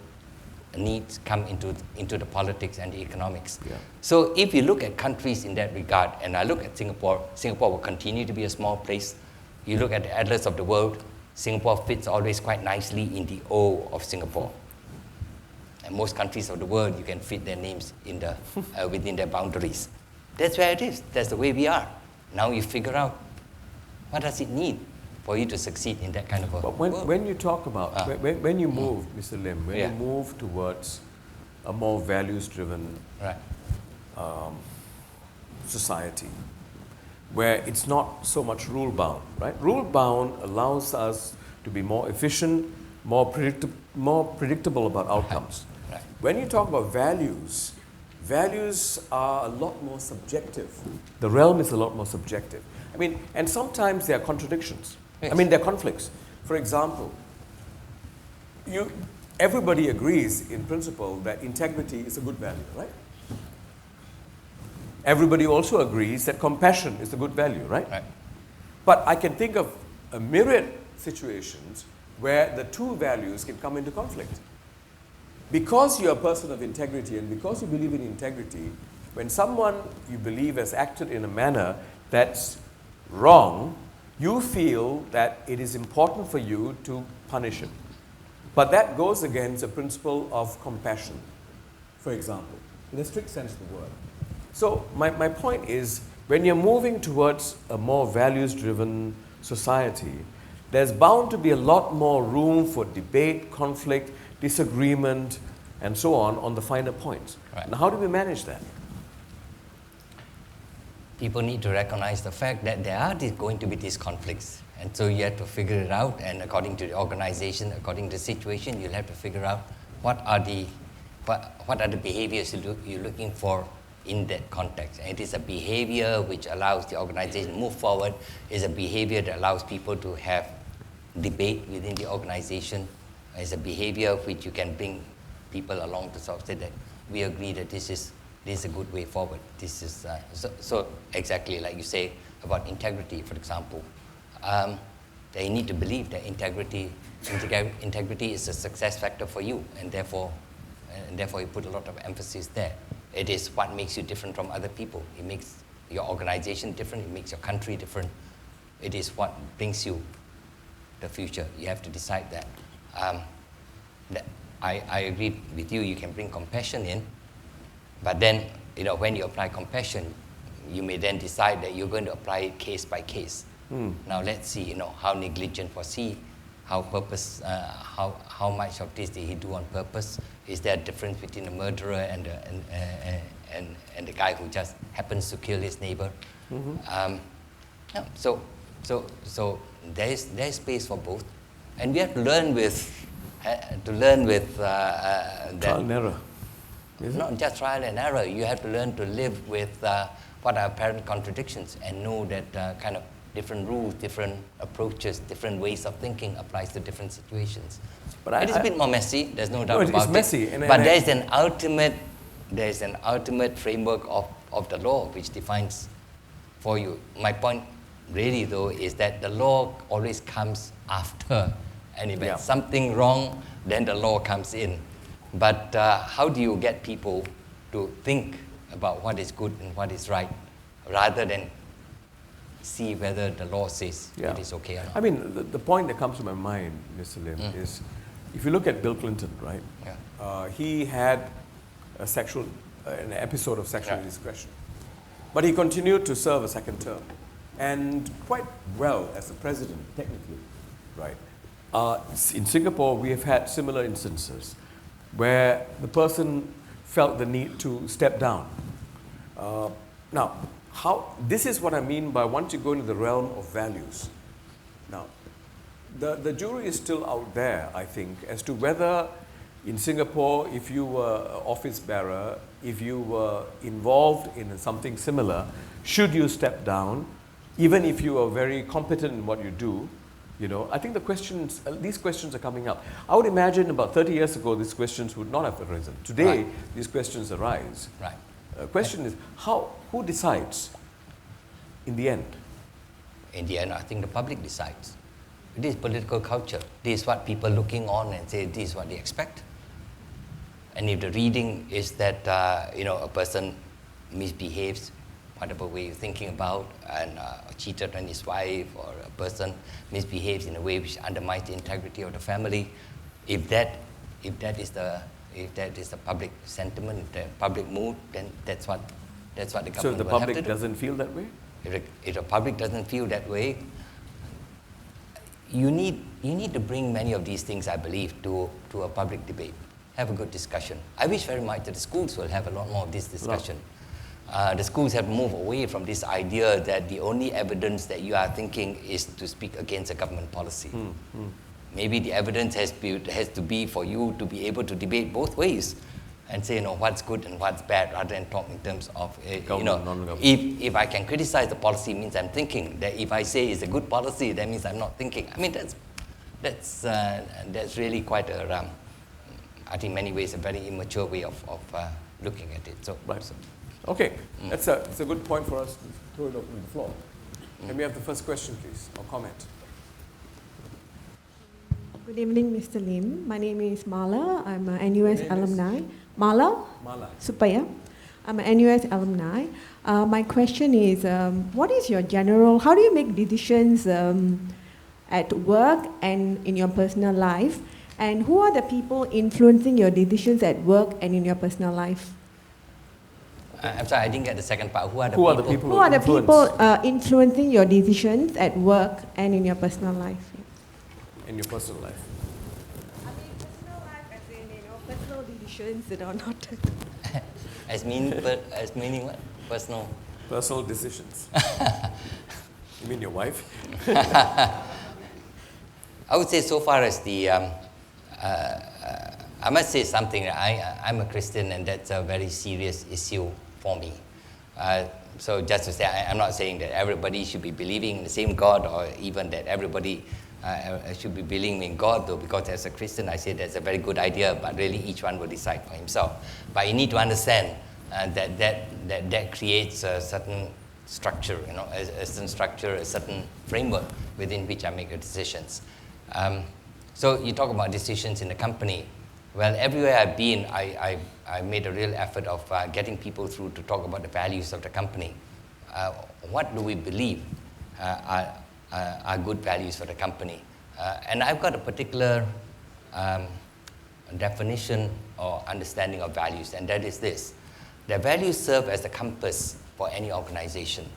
needs come into the politics and the economics? Yeah. So if you look at countries in that regard, and I look at Singapore, Singapore will continue to be a small place. You look at the atlas of the world, Singapore fits always quite nicely in the O of Singapore. And most countries of the world, you can fit their names in the, within their boundaries. That's where it is. That's the way we are. Now you figure out, what does it need for you to succeed in that kind of a But world? when you talk about, when you move, Mr. Lim, when Yeah. you move towards a more values-driven Right. society, where it's not so much rule-bound, right? Rule-bound allows us to be more efficient, more predictable about outcomes. Right. When you talk about values, values are a lot more subjective. The realm is a lot more subjective. I mean, and sometimes there are contradictions. Yes. I mean, there are conflicts. For example, everybody agrees in principle that integrity is a good value, right? Everybody also agrees that compassion is a good value, right? Right. But I can think of a myriad situations where the two values can come into conflict. Because you're a person of integrity and because you believe in integrity, when someone you believe has acted in a manner that's wrong, you feel that it is important for you to punish him. But that goes against the principle of compassion, for example, in the strict sense of the word. So my point is, when you're moving towards a more values-driven society, there's bound to be a lot more room for debate, conflict, disagreement, and so on the finer points. Right. Now, how do we manage that? People need to recognize the fact that there are going to be these conflicts. And so you have to figure it out, and according to the organization, according to the situation, you'll have to figure out what are the behaviors you're looking for in that context. And it is a behavior which allows the organization to move forward, is a behavior that allows people to have debate within the organization, is a behavior which you can bring people along to sort of say that we agree that this is a good way forward. This is so exactly like you say about integrity, for example. They need to believe that integrity is a success factor for you, and therefore you put a lot of emphasis there. It is what makes you different from other people. It makes your organization different. It makes your country different. It is what brings you the future. You have to decide that. I agree with you. You can bring compassion in, but then when you apply compassion, you may then decide that you're going to apply it case by case. Now let's see, how negligent was he? How much of this did he do on purpose? Is there a difference between a murderer and the guy who just happens to kill his neighbor? So there is space for both, and we have to learn with that. Trial and error. Not just trial and error. You have to learn to live with what are apparent contradictions and know that kind of different rules, different approaches, different ways of thinking applies to different situations. But It is a bit more messy, there's no doubt it's about messy, it. and But there's an ultimate framework of the law which defines for you. My point really though is that the law always comes after an event. Yeah. Something wrong, then the law comes in. But how do you get people to think about what is good and what is right, rather than see whether the law says it is okay or not? I mean, the point that comes to my mind, Mr. Lim, is if you look at Bill Clinton, right? Yeah. He had an episode of sexual indiscretion, but he continued to serve a second term, and quite well as the president, technically, right? In Singapore, we have had similar instances where the person felt the need to step down. Now, this is what I mean by once you go into the realm of values. Now, the jury is still out there, I think, as to whether in Singapore, if you were an office bearer, if you were involved in something similar, should you step down, even if you are very competent in what you do? You know, I think these questions are coming up. I would imagine about 30 years ago, these questions would not have arisen. Today, these questions arise. Right. The question is, who decides in the end? In the end, I think the public decides. It is political culture. This is what people looking on and say, this is what they expect. And if the reading is that, a person misbehaves, whatever way you're thinking about, and cheated on his wife, or a person misbehaves in a way which undermines the integrity of the family, if that is the public sentiment, the public mood, then that's what the government So if the will have to public do. doesn't feel that way? If the public doesn't feel that way, you need to bring many of these things, I believe, to a public debate. Have a good discussion. I wish very much that the schools will have a lot more of this discussion. The schools have moved away from this idea that the only evidence that you are thinking is to speak against a government policy. Maybe the evidence has to be for you to be able to debate both ways and say, what's good and what's bad, rather than talk in terms of, if I can criticize the policy, means I'm thinking. That if I say it's a good policy, that means I'm not thinking. I mean, that's really quite I think in many ways, a very immature way of looking at it. So, Right. Okay, that's a good point for us to throw it open to the floor. Can we have the first question, please, or comment? Good evening, Mr. Lim. My name is Mala. I'm an NUS alumni. Mala Supaya. I'm an NUS alumni. My question is, how do you make decisions at work and in your personal life? And who are the people influencing your decisions at work and in your personal life? I'm sorry, I didn't get the second part. Who are the people? Who are the people influencing your decisions at work and in your personal life? In your personal life. I mean, personal life as in, personal decisions that are not... as meaning what? Personal? Personal decisions. You mean your wife? I would say so far as I must say something. I'm a Christian, and that's a very serious issue for me. So just to say, I'm not saying that everybody should be believing in the same God, or even that everybody should be believing in God, though, because as a Christian, I say that's a very good idea, but really each one will decide for himself. But you need to understand that creates a certain structure, a certain structure, a certain framework within which I make the decisions. So you talk about decisions in the company. Well, everywhere I've been, I made a real effort of getting people through to talk about the values of the company. What do we believe are good values for the company? And I've got a particular definition or understanding of values, and that is this. The values serve as the compass for any organization.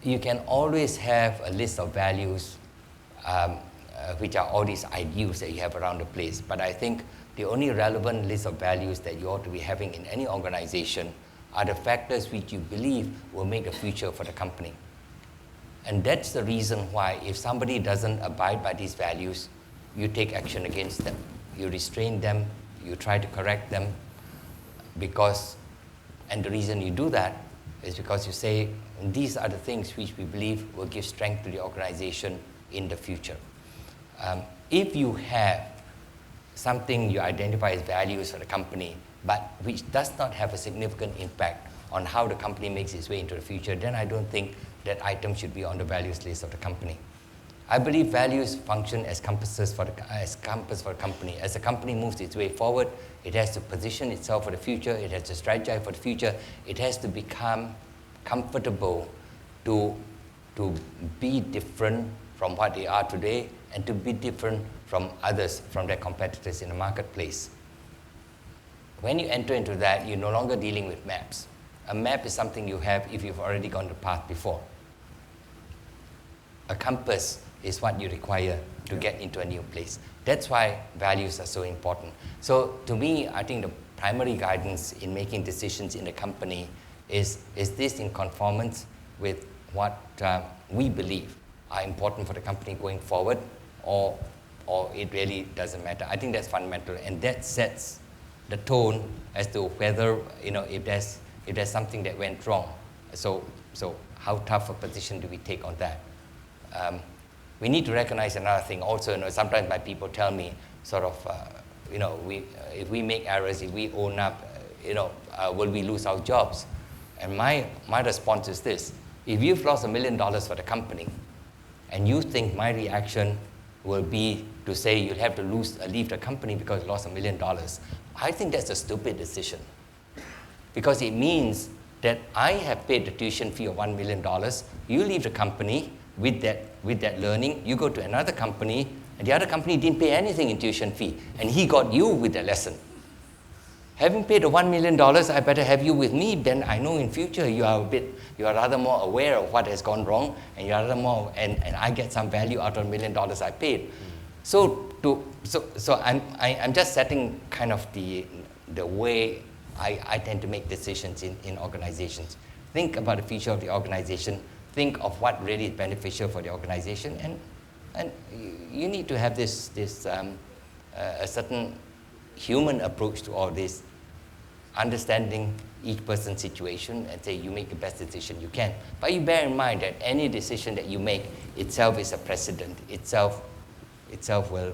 You can always have a list of values which are all these ideals that you have around the place. But I think the only relevant list of values that you ought to be having in any organization are the factors which you believe will make the future for the company. And that's the reason why if somebody doesn't abide by these values, you take action against them. You restrain them, you try to correct them, and the reason you do that is because you say, these are the things which we believe will give strength to the organization in the future. If you have something you identify as values for the company, but which does not have a significant impact on how the company makes its way into the future, then I don't think that item should be on the values list of the company. I believe values function as compasses as compass for a company. As a company moves its way forward, it has to position itself for the future, it has to strategize for the future, it has to become comfortable to be different from what they are today and to be different from others, from their competitors in the marketplace. When you enter into that, you're no longer dealing with maps. A map is something you have if you've already gone the path before. A compass is what you require to get into a new place. That's why values are so important. So to me, I think the primary guidance in making decisions in the company is this in conformance with what we believe are important for the company going forward, or it really doesn't matter. I think that's fundamental, and that sets the tone as to whether, if there's something that went wrong. So how tough a position do we take on that? We need to recognize another thing also. Sometimes my people tell me, if we make errors, if we own up, will we lose our jobs? And my response is this: if you've lost $1 million for the company, and you think my reaction will be to say you'll have to leave the company because you lost $1 million, I think that's a stupid decision. Because it means that I have paid the tuition fee of $1 million, you leave the company with that learning, you go to another company, and the other company didn't pay anything in tuition fee, and he got you with the lesson. Having paid the $1 million, I better have you with me, then I know in future you are rather more aware of what has gone wrong, and you are rather more, and I get some value out of $1 million I paid. So I'm just setting kind of the way I tend to make decisions in organizations. Think about the future of the organization. Think of what really is beneficial for the organization, and you need to have this a certain human approach to all this, understanding each person's situation and say you make the best decision you can. But you bear in mind that any decision that you make itself is a precedent. Itself will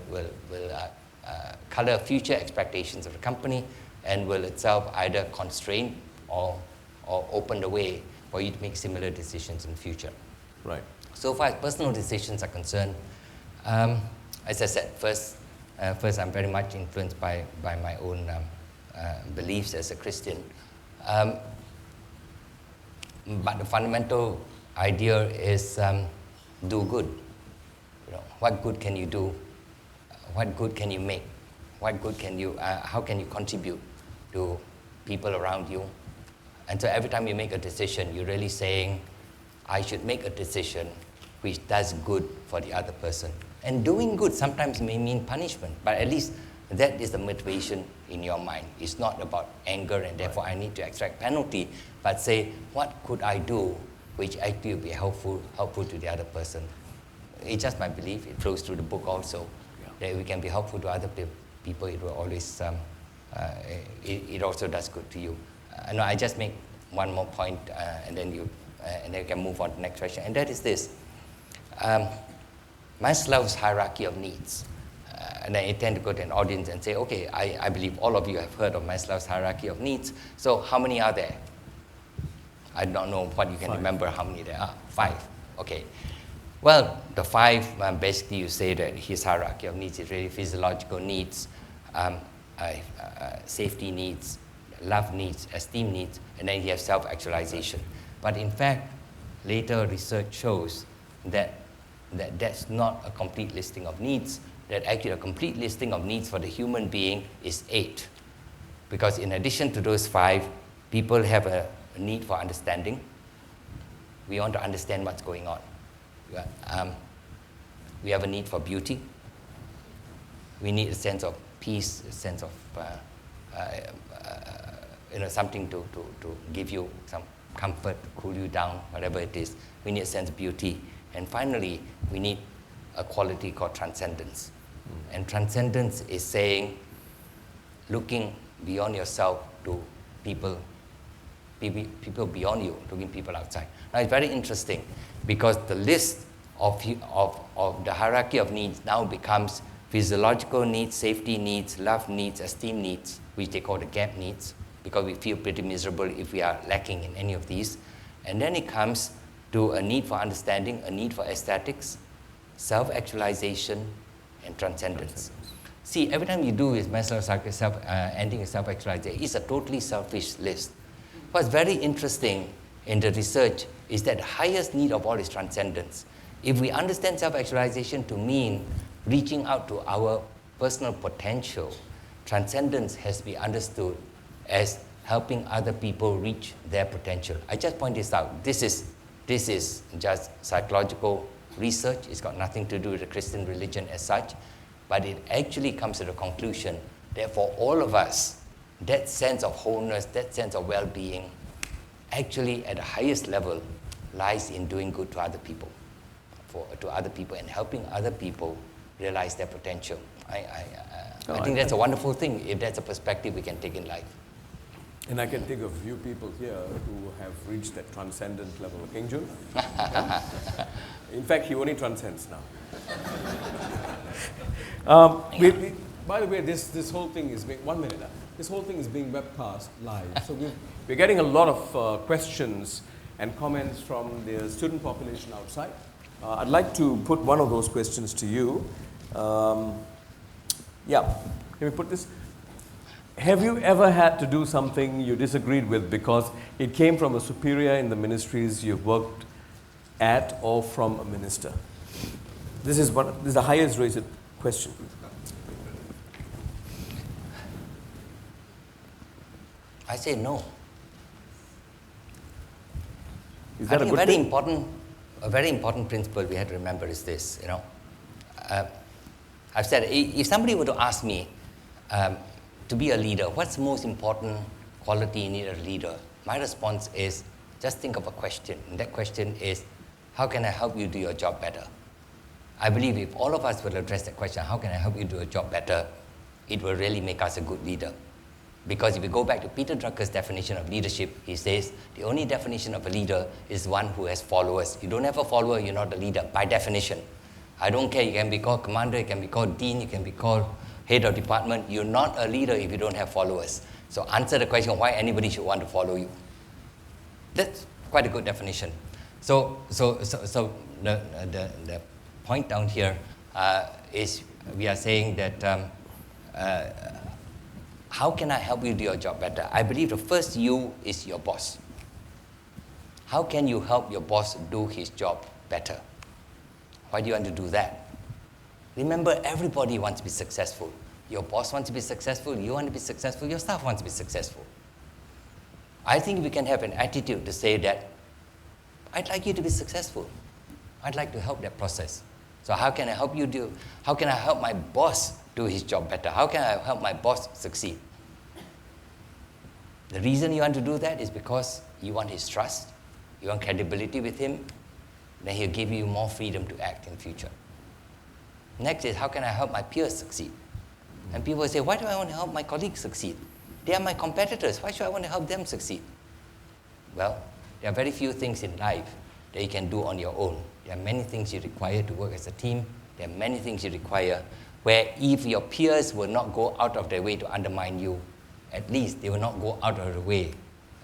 color future expectations of the company, and will itself either constrain or open the way for you to make similar decisions in the future. Right. So far as personal decisions are concerned, as I said, first I'm very much influenced by my own beliefs as a Christian. But the fundamental idea is do good. What good can you do? What good can you make? What good can you? How can you contribute to people around you? And so every time you make a decision, you're really saying, I should make a decision which does good for the other person. And doing good sometimes may mean punishment, but at least that is the motivation in your mind. It's not about anger and therefore I need to extract penalty, but say, what could I do which actually will be helpful to the other person? It's just my belief. It flows through the book also. That we can be helpful to other people. It will always, it also does good to you. No, I just make one more point, and then you can move on to the next question. And that is this: Maslow's hierarchy of needs. And I tend to go to an audience and say, okay, I believe all of you have heard of Maslow's hierarchy of needs. So how many are there? I don't know what you can remember how many there are. 5. Okay. Well, the 5, basically you say that his hierarchy of needs is really physiological needs, safety needs, love needs, esteem needs, and then you have self-actualization. But in fact, later research shows that that's not a complete listing of needs, that actually a complete listing of needs for the human being is 8. Because in addition to those 5, people have a need for understanding. We want to understand what's going on. We have a need for beauty. We need a sense of peace, a sense of something to give you some comfort, to cool you down, whatever it is. We need a sense of beauty. And finally, we need a quality called transcendence. And transcendence is saying, looking beyond yourself to people people beyond you, looking people outside. Now it's very interesting because the list of the hierarchy of needs now becomes physiological needs, safety needs, love needs, esteem needs, which they call the gap needs, because we feel pretty miserable if we are lacking in any of these. And then it comes to a need for understanding, a need for aesthetics, self-actualization, and transcendence. See, every time you do with Maslow's ending with self-actualization, it's a totally selfish list. What's very interesting in the research is that the highest need of all is transcendence. If we understand self-actualization to mean reaching out to our personal potential, transcendence has to be understood as helping other people reach their potential. I just point this out. This is just psychological research. It's got nothing to do with the Christian religion as such, but it actually comes to the conclusion that for all of us, that sense of wholeness, that sense of well-being, actually at the highest level lies in doing good to other people, and helping other people realize their potential. I think that's a wonderful thing if that's a perspective we can take in life. And I can think of a few people here who have reached that transcendent level. King Jun? In fact, he only transcends now. By the way, this whole thing is being, 1 minute, this whole thing is being webcast live. So we're getting a lot of questions and comments from the student population outside. I'd like to put one of those questions to you. Yeah, can we put this? Have you ever had to do something you disagreed with because it came from a superior in the ministries you've worked at or from a minister? This is the highest rated question. I say no. Is that I think a good thing? a very important principle we have to remember is this. I've said if somebody were to ask me to be a leader, what's the most important quality you need a leader? My response is just think of a question, and that question is, how can I help you do your job better? I believe if all of us will address that question, how can I help you do your job better, it will really make us a good leader. Because if we go back to Peter Drucker's definition of leadership, he says the only definition of a leader is one who has followers. You don't have a follower, you're not a leader, by definition. I don't care, you can be called commander, you can be called dean, you can be called head of department. You're not a leader if you don't have followers. So answer the question why anybody should want to follow you. That's quite a good definition. So the point down here is we are saying that how can I help you do your job better? I believe the first you is your boss. How can you help your boss do his job better? Why do you want to do that? Remember, everybody wants to be successful. Your boss wants to be successful, you want to be successful, your staff wants to be successful. I think we can have an attitude to say that, I'd like you to be successful. I'd like to help that process. So how can I help you do, how can I help my boss do his job better? How can I help my boss succeed? The reason you want to do that is because you want his trust, you want credibility with him, then he'll give you more freedom to act in future. Next is, how can I help my peers succeed? And people say, why do I want to help my colleagues succeed? They are my competitors. Why should I want to help them succeed? Well, there are very few things in life that you can do on your own. There are many things you require to work as a team. There are many things you require where if your peers will not go out of their way to undermine you, at least they will not go out of the way.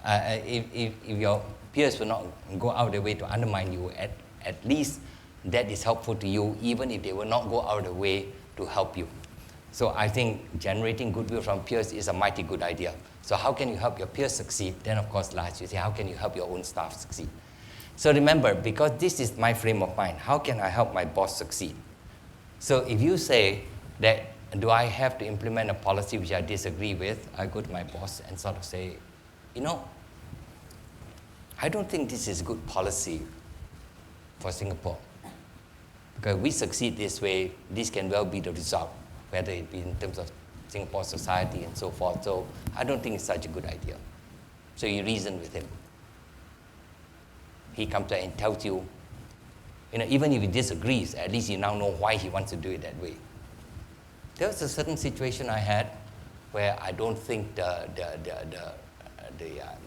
If your peers will not go out of their way to undermine you, at least that is helpful to you, even if they will not go out of the way to help you. So I think generating goodwill from peers is a mighty good idea. So how can you help your peers succeed? Then of course last you say, how can you help your own staff succeed? So remember, because this is my frame of mind, how can I help my boss succeed? So if you say that, do I have to implement a policy which I disagree with, I go to my boss and sort of say, I don't think this is good policy for Singapore. Because we succeed this way, this can well be the result, whether it be in terms of Singapore society and so forth. So I don't think it's such a good idea. So you reason with him. He comes back and tells you, even if he disagrees, at least you now know why he wants to do it that way. There was a certain situation I had where I don't think the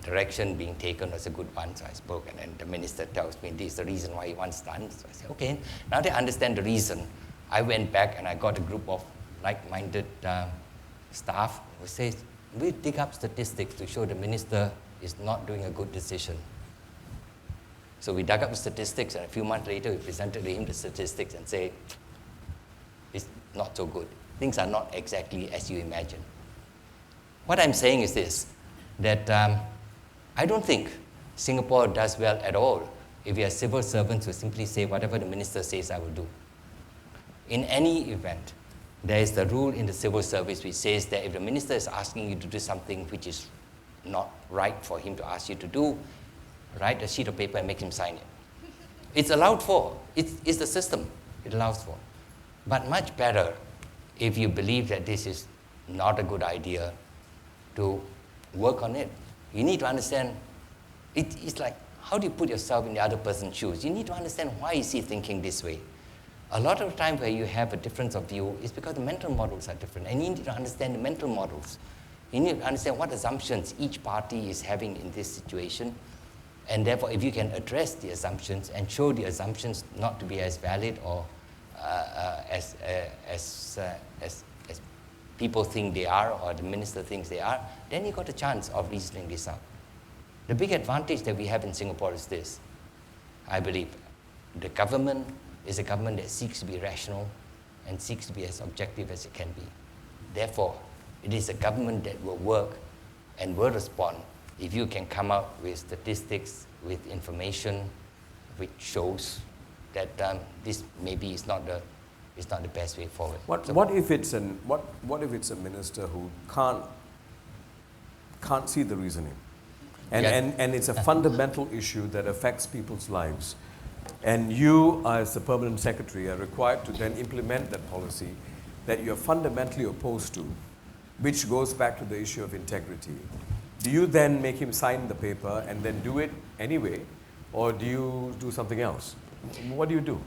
direction being taken was a good one. So I spoke, and then the minister tells me this is the reason why he wants done. So I said, okay, now that I understand the reason, I went back and I got a group of like-minded staff who says, we dig up statistics to show the minister is not doing a good decision. So we dug up the statistics, and a few months later, we presented to him the statistics and say, it's not so good. Things are not exactly as you imagine. What I'm saying is this, that I don't think Singapore does well at all if we are civil servants who simply say, whatever the minister says, I will do. In any event, there is the rule in the civil service which says that if the minister is asking you to do something which is not right for him to ask you to do, write a sheet of paper and make him sign it. It's allowed for. It's the system it allows for. But much better if you believe that this is not a good idea to work on it. You need to understand, it's like, how do you put yourself in the other person's shoes? You need to understand why is he thinking this way. A lot of the time where you have a difference of view is because the mental models are different, and you need to understand the mental models. You need to understand what assumptions each party is having in this situation, and therefore if you can address the assumptions and show the assumptions not to be as valid or as people think they are or the minister thinks they are, then you got a chance of reasoning this out. The big advantage that we have in Singapore is this. I believe the government is a government that seeks to be rational and seeks to be as objective as it can be. Therefore, it is a government that will work and will respond if you can come up with statistics, with information which shows that this maybe is not the best way forward. What if it's a minister who can't see the reasoning, and it's a fundamental issue that affects people's lives, and you as the permanent secretary are required to then implement that policy that you're fundamentally opposed to, which goes back to the issue of integrity. Do you then make him sign the paper and then do it anyway, or do you do something else? What do you do?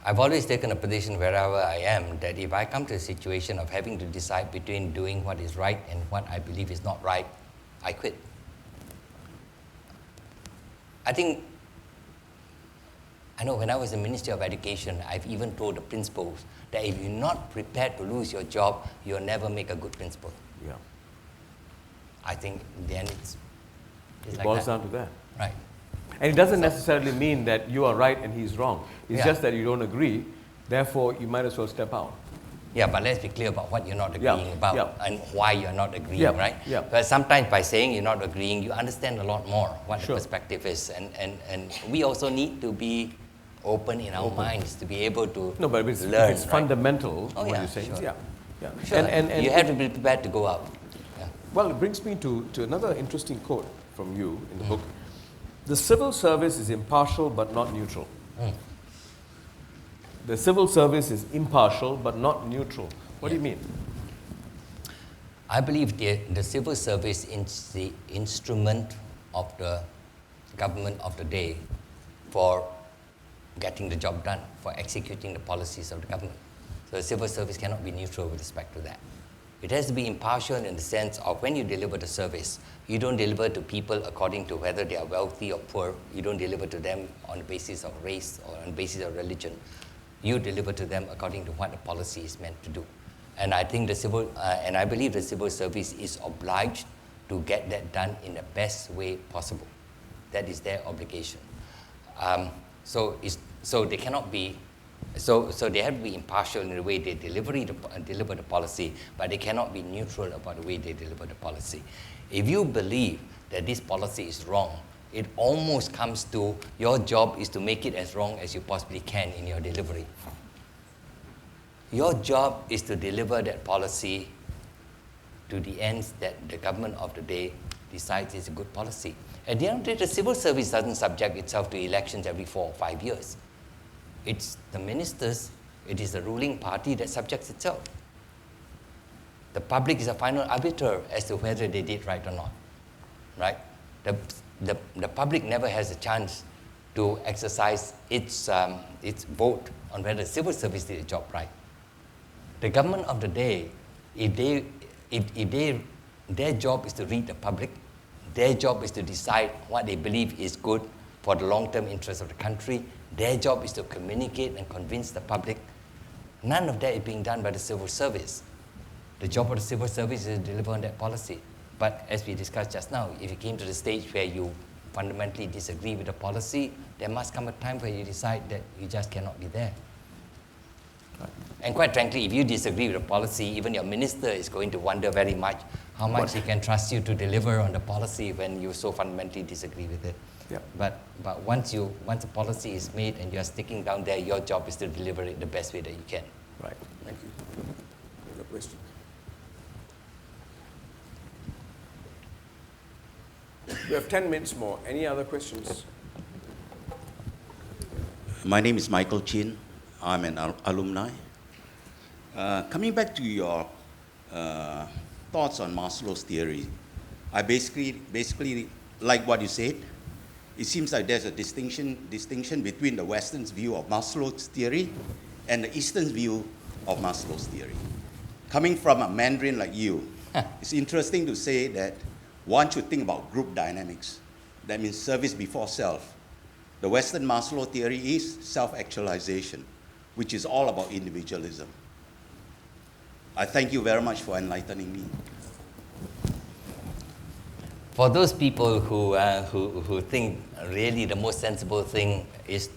I've always taken a position wherever I am that if I come to a situation of having to decide between doing what is right and what I believe is not right, I quit. I know when I was in the Ministry of Education, I've even told the principals that if you're not prepared to lose your job, you'll never make a good principal. Yeah. I think then it like boils down to that. Right. And it doesn't necessarily mean that you are right and he's wrong. It's just that you don't agree, therefore you might as well step out. Yeah, but let's be clear about what you're not agreeing about and why you're not agreeing, right? Yeah. But sometimes by saying you're not agreeing, you understand a lot more what the perspective is. And we also need to be open in our minds to be able to but it's, learn. It's fundamental, what you're saying. Sure. Yeah. Sure. And you have to be prepared to go out. Yeah. Well, it brings me to another interesting quote from you in the book. The civil service is impartial but not neutral. The civil service is impartial but not neutral. What do you mean? I believe the civil service is the instrument of the government of the day for getting the job done, for executing the policies of the government. So the civil service cannot be neutral with respect to that. It has to be impartial in the sense of when you deliver the service, you don't deliver to people according to whether they are wealthy or poor. You don't deliver to them on the basis of race or on the basis of religion. You deliver to them according to what the policy is meant to do. And I think I believe the civil service is obliged to get that done in the best way possible. That is their obligation. So they cannot be. So they have to be impartial in the way they deliver the policy, but they cannot be neutral about the way they deliver the policy. If you believe that this policy is wrong, it almost comes to your job is to make it as wrong as you possibly can in your delivery. Your job is to deliver that policy to the ends that the government of the day decides is a good policy. At the end of the day, the civil service doesn't subject itself to elections every 4 or 5 years. It's the ministers, it is the ruling party that subjects itself. The public is a final arbiter as to whether they did right or not, right? The public never has a chance to exercise its vote on whether the civil service did the job right. The government of the day, if their job is to read the public, Their job is to decide what they believe is good for the long-term interest of the country. Their job is to communicate and convince the public. None of that is being done by the civil service. The job of the civil service is to deliver on that policy. But as we discussed just now, if you came to the stage where you fundamentally disagree with the policy, there must come a time where you decide that you just cannot be there. Right. And quite frankly, if you disagree with the policy, even your minister is going to wonder very much how much he can trust you to deliver on the policy when you so fundamentally disagree with it. Yeah. But once a policy is made and you are sticking down there, your job is to deliver it the best way that you can. Right. Thank you. Your question. We have 10 minutes more. Any other questions? My name is Michael Chin. I'm an alumni. Coming back to your thoughts on Maslow's theory, I basically like what you said. It seems like there's a distinction between the Western's view of Maslow's theory and the Eastern's view of Maslow's theory. Coming from a Mandarin like you, it's interesting to say that one should think about group dynamics. That means service before self. The Western Maslow theory is self-actualization, which is all about individualism. I thank you very much for enlightening me. For those people who think really the most sensible thing is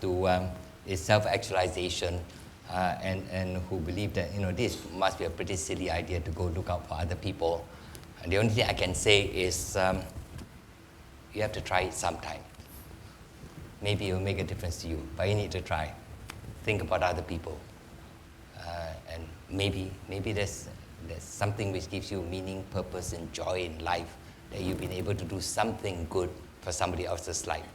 self-actualization, and who believe that this must be a pretty silly idea to go look out for other people, and the only thing I can say is you have to try it sometime. Maybe it will make a difference to you, but you need to try. Think about other people, and maybe there's something which gives you meaning, purpose, and joy in life, that you've been able to do something good for somebody else's life.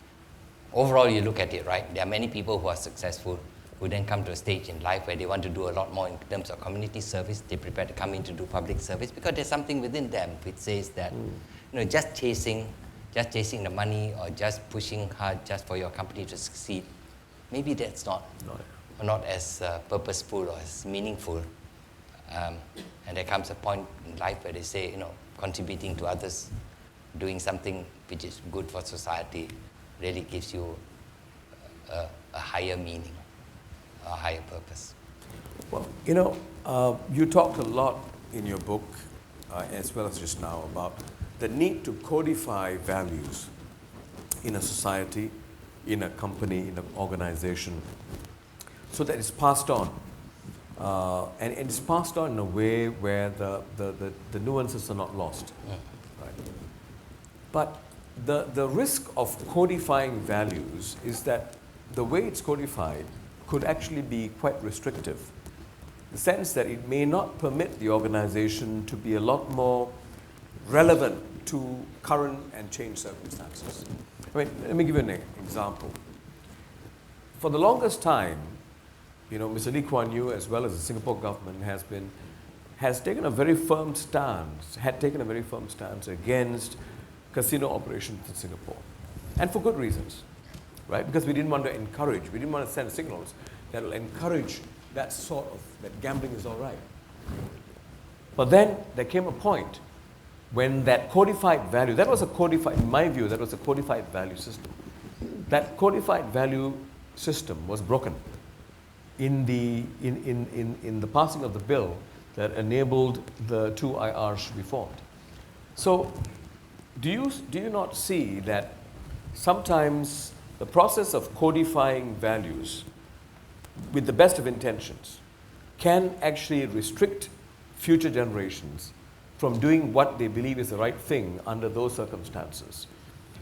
Overall, you look at it, right? There are many people who are successful who then come to a stage in life where they want to do a lot more in terms of community service. They prepare to come in to do public service because there's something within them which says that just chasing the money or just pushing hard just for your company to succeed, maybe that's not as purposeful or as meaningful. And there comes a point in life where they say, contributing to others, doing something which is good for society, really gives you a higher meaning, a higher purpose. Well, you talked a lot in your book, as well as just now, about the need to codify values in a society, in a company, in an organization, so that it's passed on. And it's passed on in a way where the nuances are not lost. Right? But the risk of codifying values is that the way it's codified could actually be quite restrictive. The sense that it may not permit the organization to be a lot more relevant to current and changed circumstances. Let me give you an example. For the longest time, Mr. Lee Kuan Yew, as well as the Singapore government, had taken a very firm stance against casino operations in Singapore, and for good reasons, right? Because we didn't want to send signals that will encourage that gambling is all right. But then there came a point when that codified value, in my view, that was a codified value system. That codified value system was broken in the passing of the bill that enabled the two IRs to be formed. So do you not see that sometimes the process of codifying values with the best of intentions can actually restrict future generations from doing what they believe is the right thing under those circumstances,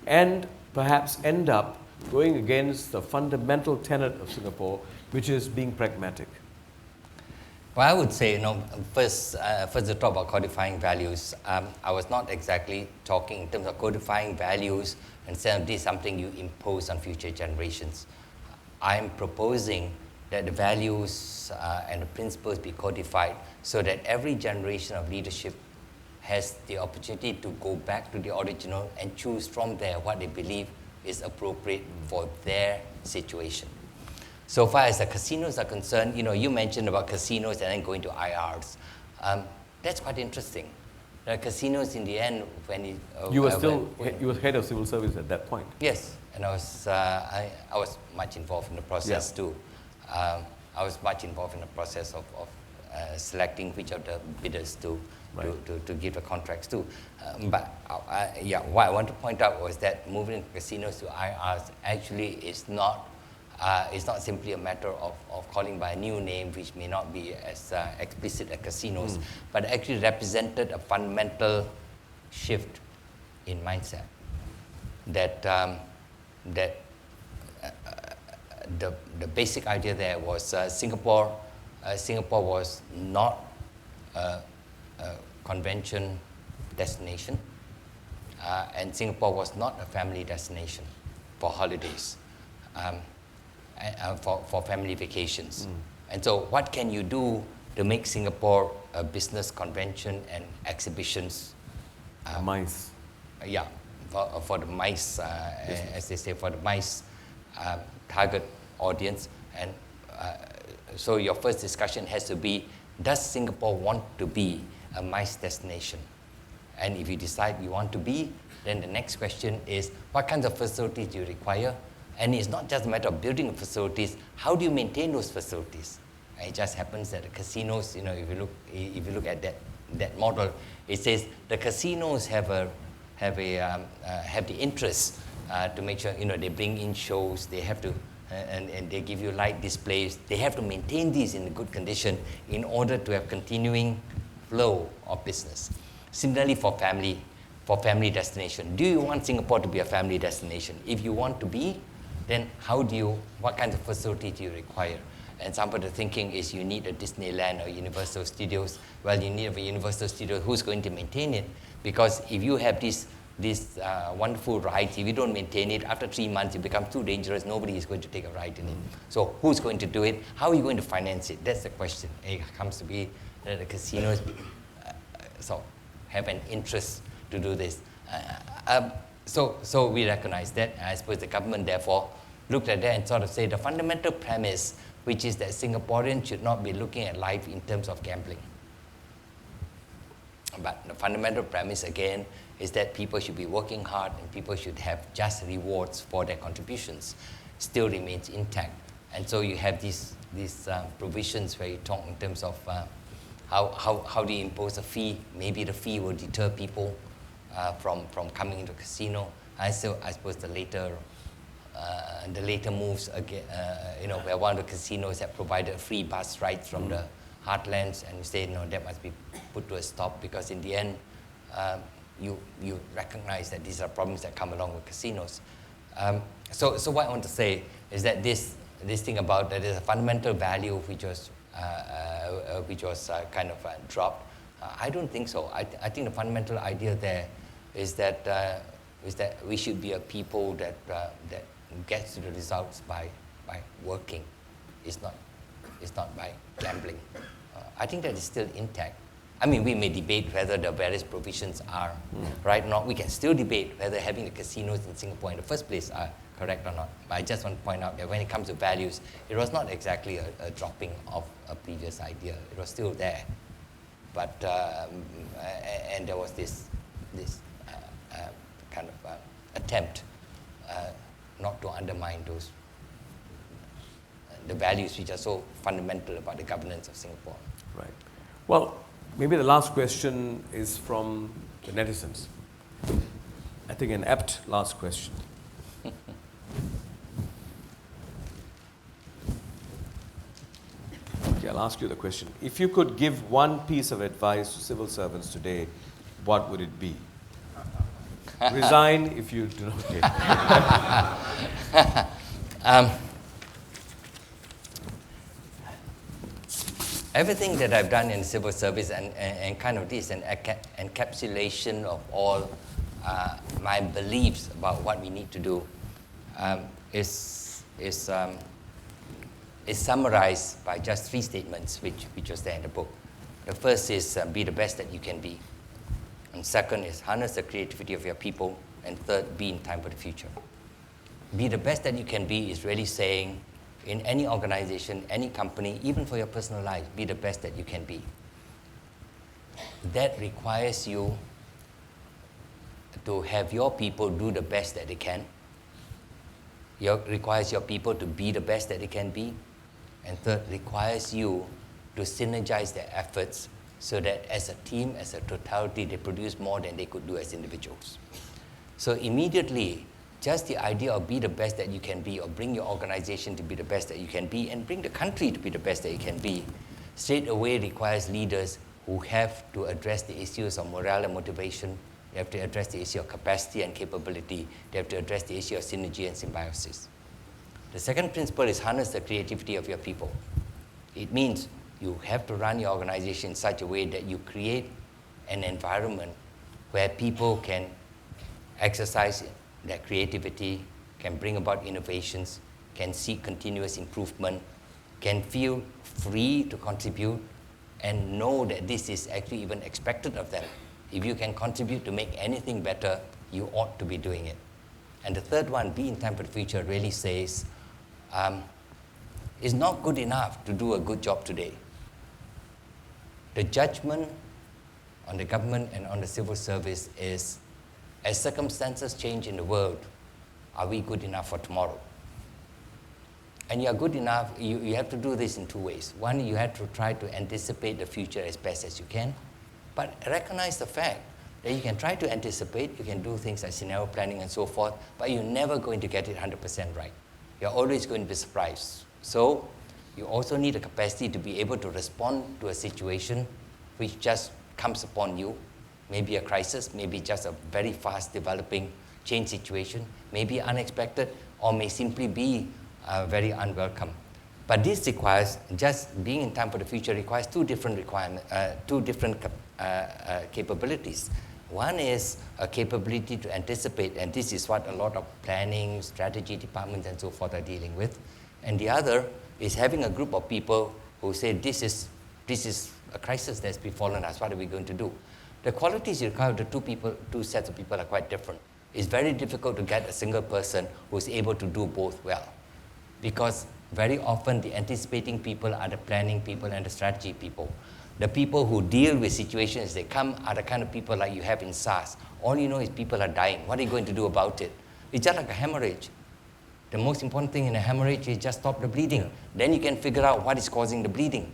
and perhaps end up going against the fundamental tenet of Singapore, which is being pragmatic? Well, I would say, first to talk about codifying values, I was not exactly talking in terms of codifying values and saying this is something you impose on future generations. I'm proposing that the values and the principles be codified so that every generation of leadership has the opportunity to go back to the original and choose from there what they believe is appropriate for their situation. So far as the casinos are concerned, you mentioned about casinos and then going to IRs. That's quite interesting. The casinos in the end, when it, You were still you were head of civil service at that point. yes, and I was much involved in the process too. I was much involved in the process of selecting which of the bidders to give the contracts to. But what I want to point out was that moving casinos to IRs actually is not simply a matter of calling by a new name, which may not be as explicit as casinos, but actually represented a fundamental shift in mindset. That the basic idea there was Singapore was not a convention destination, and Singapore was not a family destination for holidays, for family vacations. And so what can you do to make Singapore a business convention and exhibitions? Mice. Yeah, for the mice, as they say, for the mice target audience. And so your first discussion has to be, does Singapore want to be a mice destination? And if you decide you want to be, then the next question is, what kinds of facilities do you require? And it's not just a matter of building facilities, how do you maintain those facilities? And it just happens that the casinos, if you look at that model, it says the casinos have the interest to make sure they bring in shows, they have to, and they give you light displays. They have to maintain these in good condition in order to have continuing flow of business. Similarly for family destination, do you want Singapore to be a family destination? If you want to be, then what kinds of facility do you require? And some of the thinking is you need a Disneyland or Universal Studios. Well, you need a Universal Studio. Who's going to maintain it? Because if you have these wonderful rides, if you don't maintain it, after 3 months it becomes too dangerous. Nobody is going to take a ride in it. So who's going to do it? How are you going to finance it? That's the question. It comes to be that the casinos have an interest to do this. So we recognize that. I suppose the government therefore looked at that and sort of said the fundamental premise, which is that Singaporeans should not be looking at life in terms of gambling. But the fundamental premise again is that people should be working hard and people should have just rewards for their contributions, still remains intact. And so you have these provisions where you talk in terms of how do you impose a fee? Maybe the fee will deter people from coming into a casino. I suppose the later moves again, where one of the casinos have provided free bus rides from the heartlands, and you say, no, that must be put to a stop, because in the end, you recognize that these are problems that come along with casinos. So what I want to say is that this thing about that there's a fundamental value which was kind of dropped. I don't think so. I think the fundamental idea there is that we should be a people that gets to the results by working. It's not by gambling. I think that is still intact. I mean, we may debate whether the various provisions are right or not. We can still debate whether having the casinos in Singapore in the first place are correct or not. But I just want to point out that when it comes to values, it was not exactly a dropping of a previous idea. It was still there. But, and there was this kind of attempt not to undermine those the values which are so fundamental about the governance of Singapore. Right. Well, maybe the last question is from the netizens. I think an apt last question. Okay, I'll ask you the question. If you could give one piece of advice to civil servants today, what would it be? Resign if you do not get. Everything that I've done in civil service and kind of this, an encapsulation of all my beliefs about what we need to do is summarized by just 3 statements, which was there in the book. The first is be the best that you can be. And second is harness the creativity of your people. And third, be in time for the future. Be the best that you can be is really saying, in any organization, any company, even for your personal life, be the best that you can be. that requires you to have your people do the best that they can. Requires your people to be the best that they can be. And third, requires you to synergize their efforts so that as a team, as a totality, they produce more than they could do as individuals. So immediately, just the idea of be the best that you can be, or bring your organization to be the best that you can be, and bring the country to be the best that it can be, straight away requires leaders who have to address the issues of morale and motivation. They have to address the issue of capacity and capability. They have to address the issue of synergy and symbiosis. The second principle is harness the creativity of your people. It means you have to run your organization in such a way that you create an environment where people can exercise their creativity, can bring about innovations, can seek continuous improvement, can feel free to contribute, and know that this is actually even expected of them. If you can contribute to make anything better, you ought to be doing it. And the third one, be in time for the future, really says, it's not good enough to do a good job today. The judgment on the government and on the civil service is, as circumstances change in the world, are we good enough for tomorrow? And you are good enough, you have to do this in two ways. One, you have to try to anticipate the future as best as you can, but recognize the fact that you can try to anticipate, you can do things like scenario planning and so forth, but you're never going to get it 100% right. You're always going to be surprised. So you also need a capacity to be able to respond to a situation which just comes upon you, maybe a crisis, maybe just a very fast developing change situation, maybe unexpected, or may simply be very unwelcome. But this requires, just being in time for the future requires two different capabilities. One is a capability to anticipate, and this is what a lot of planning, strategy departments and so forth are dealing with. And the other is having a group of people who say, this is a crisis that's befallen us, what are we going to do? The qualities you require of the two sets of people are quite different. It's very difficult to get a single person who's able to do both well, because very often the anticipating people are the planning people and the strategy people. The people who deal with situations as they come are the kind of people like you have in SARS. All you know is people are dying. What are you going to do about it? It's just like a hemorrhage. The most important thing in a hemorrhage is just stop the bleeding. Then you can figure out what is causing the bleeding.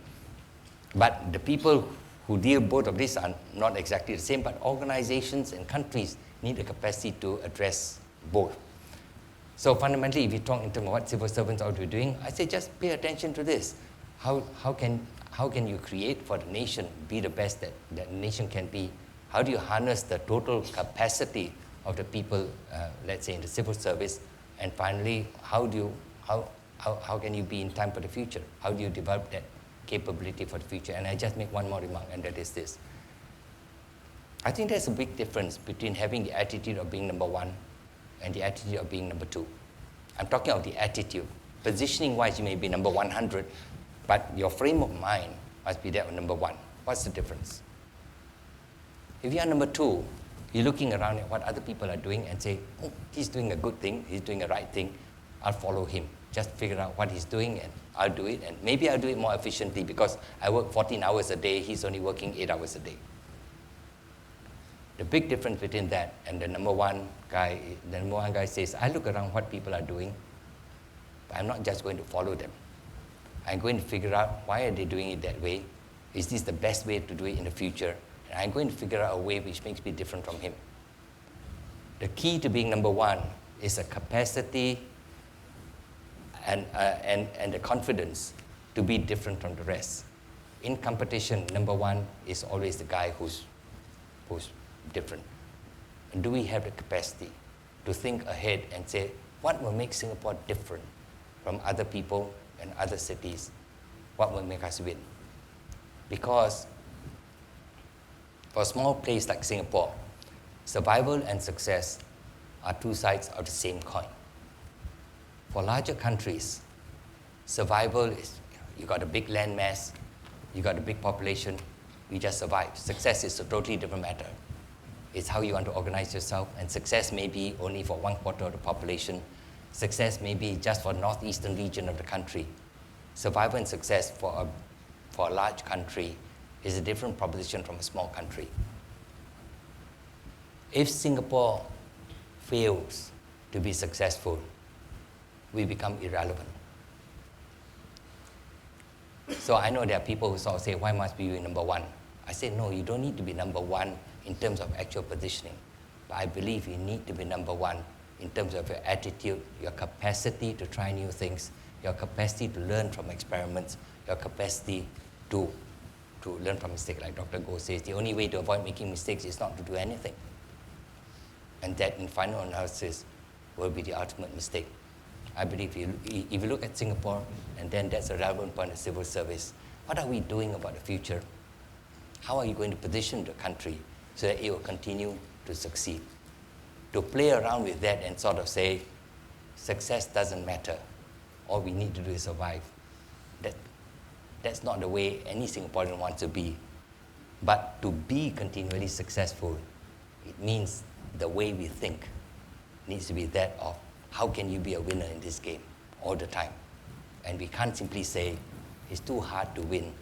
But the people who deal both of these are not exactly the same, but organizations and countries need the capacity to address both. So fundamentally, if you talk in terms of what civil servants ought to be doing, I say just pay attention to this. How can you create for the nation, be the best that the nation can be? How do you harness the total capacity of the people, let's say in the civil service? And finally, how can you be in time for the future? How do you develop that capability for the future? And I just make one more remark, and that is this. I think there's a big difference between having the attitude of being number one and the attitude of being number two. I'm talking of the attitude. Positioning-wise, you may be number 100, but your frame of mind must be that of number one. What's the difference? If you are number two, you're looking around at what other people are doing and say, oh, he's doing a good thing, he's doing the right thing, I'll follow him. Just figure out what he's doing and I'll do it, and maybe I'll do it more efficiently because I work 14 hours a day, he's only working 8 hours a day. The big difference between that and the number one guy says, I look around what people are doing, but I'm not just going to follow them. I'm going to figure out why are they doing it that way? Is this the best way to do it in the future? And I'm going to figure out a way which makes me different from him. The key to being number one is a capacity and the confidence to be different from the rest. In competition, number one is always the guy who's different. And do we have the capacity to think ahead and say, what will make Singapore different from other people and other cities? What will make us win? Because for a small place like Singapore, survival and success are two sides of the same coin. For larger countries, survival is, you got a big land mass, you got a big population, you just survive. Success is a totally different matter. It's how you want to organize yourself, and success may be only for 1/4 of the population. Success may be just for the northeastern region of the country. Survival and success for a large country is a different proposition from a small country. If Singapore fails to be successful, we become irrelevant. So I know there are people who sort of say, why must we be number one? I say, no, you don't need to be number one in terms of actual positioning. But I believe you need to be number one in terms of your attitude, your capacity to try new things, your capacity to learn from experiments, your capacity to learn from mistakes. Like Dr. Goh says, the only way to avoid making mistakes is not to do anything. And that, in final analysis, will be the ultimate mistake. I believe if you look at Singapore, and then that's a relevant point of civil service, what are we doing about the future? How are you going to position the country so that it will continue to succeed? To play around with that and sort of say, success doesn't matter, all we need to do is survive. That's not the way any Singaporean wants to be. But to be continually successful, it means the way we think needs to be that of, how can you be a winner in this game all the time? And we can't simply say, it's too hard to win.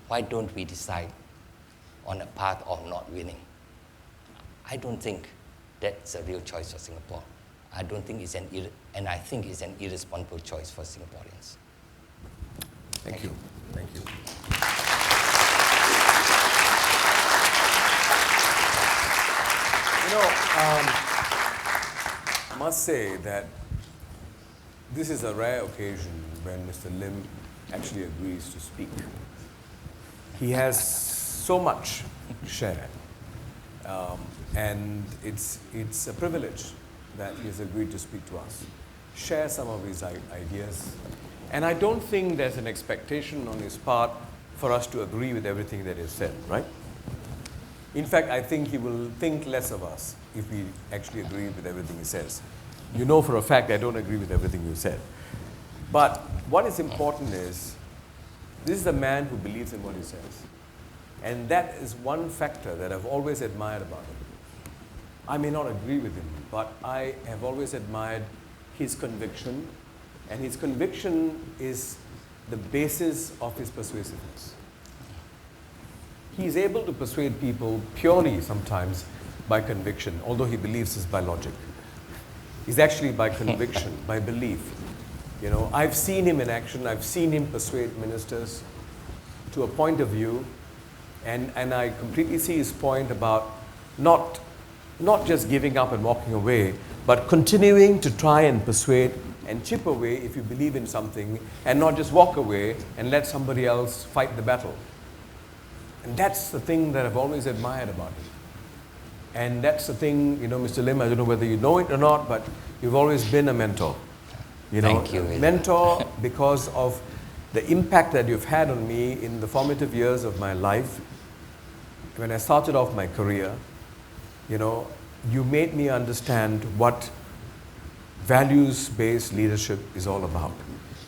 Why don't we decide on a path of not winning? I don't think that's a real choice for Singapore. I don't think it's and I think it's an irresponsible choice for Singaporeans. Thank you. Thank you. You know, I must say that this is a rare occasion when Mr. Lim actually agrees to speak. He has so much to share, and it's a privilege that he has agreed to speak to us, share some of his ideas. And I don't think there's an expectation on his part for us to agree with everything that is said, right? In fact, I think he will think less of us if we actually agree with everything he says. You know for a fact I don't agree with everything you said. But what is important is, this is a man who believes in what he says. And that is one factor that I've always admired about him. I may not agree with him, but I have always admired his conviction, and his conviction is the basis of his persuasiveness. He is able to persuade people purely sometimes by conviction, although he believes it's by logic. It's actually by conviction, by belief. You know, I've seen him in action. I've seen him persuade ministers to a point of view, and I completely see his point about not just giving up and walking away, but continuing to try and persuade and chip away if you believe in something, and not just walk away and let somebody else fight the battle. And that's the thing that I've always admired about him. And that's the thing, you know, Mr. Lim, I don't know whether you know it or not, but you've always been a mentor. You know, Thank you. Mentor because of the impact that you've had on me in the formative years of my life. When I started off my career, you know, you made me understand what values-based leadership is all about,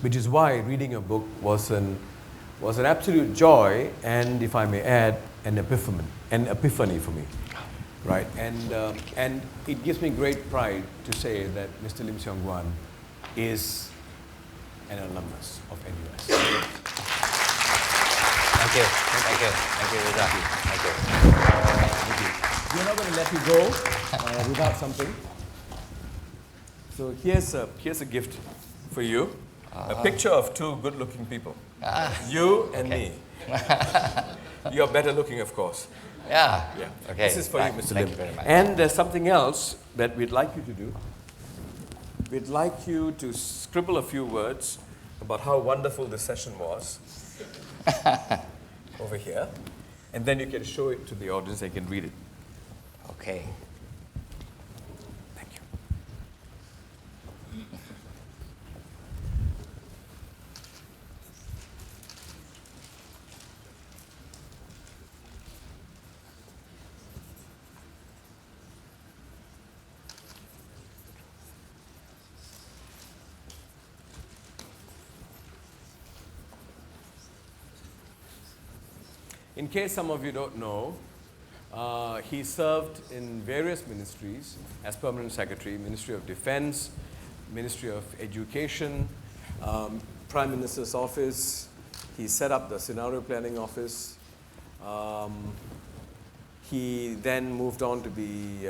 which is why reading your book was an absolute joy, and if I may add, an epiphany for me, right? And it gives me great pride to say that Mr. Lim Siong Guan is an alumnus of NUS. Thank you. Thank you. Thank you, Reza. Thank you. We're not going to let you go without something. So here's a gift for you. A picture of two good-looking people. You and me. You're better looking, of course. Yeah. Yeah. Okay. This is for you, Mr. Lim. Thank you very much. And there's something else that we'd like you to do. We'd like you to scribble a few words about how wonderful this session was over here. And then you can show it to the audience. They can read it. Okay. Thank you. In case some of you don't know, he served in various ministries as permanent secretary, Ministry of Defense, Ministry of Education, Prime Minister's office. He set up the scenario planning office. He then moved on to be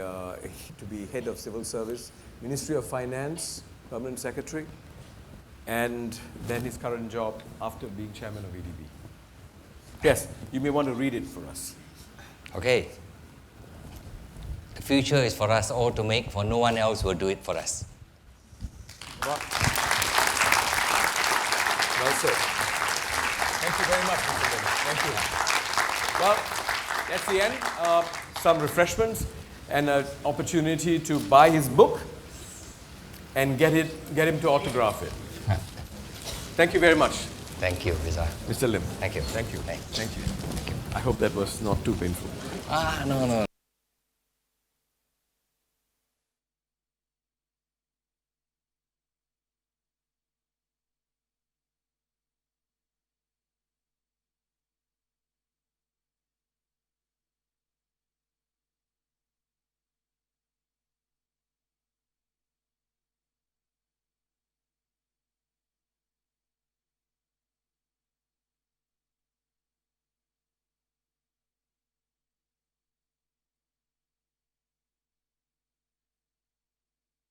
head of civil service, Ministry of Finance, permanent secretary, and then his current job after being chairman of ADB. Yes, you may want to read it for us. Okay. The future is for us all to make, for no one else will do it for us. Well said. Thank you very much, Mr. Lim. Thank you. Well, that's the end. Some refreshments and an opportunity to buy his book and get him to autograph it. Thank you very much, Thank you, Visa. Mr. Lim. Thank you. Thank you. Thanks. Thank you. I hope that was not too painful. No.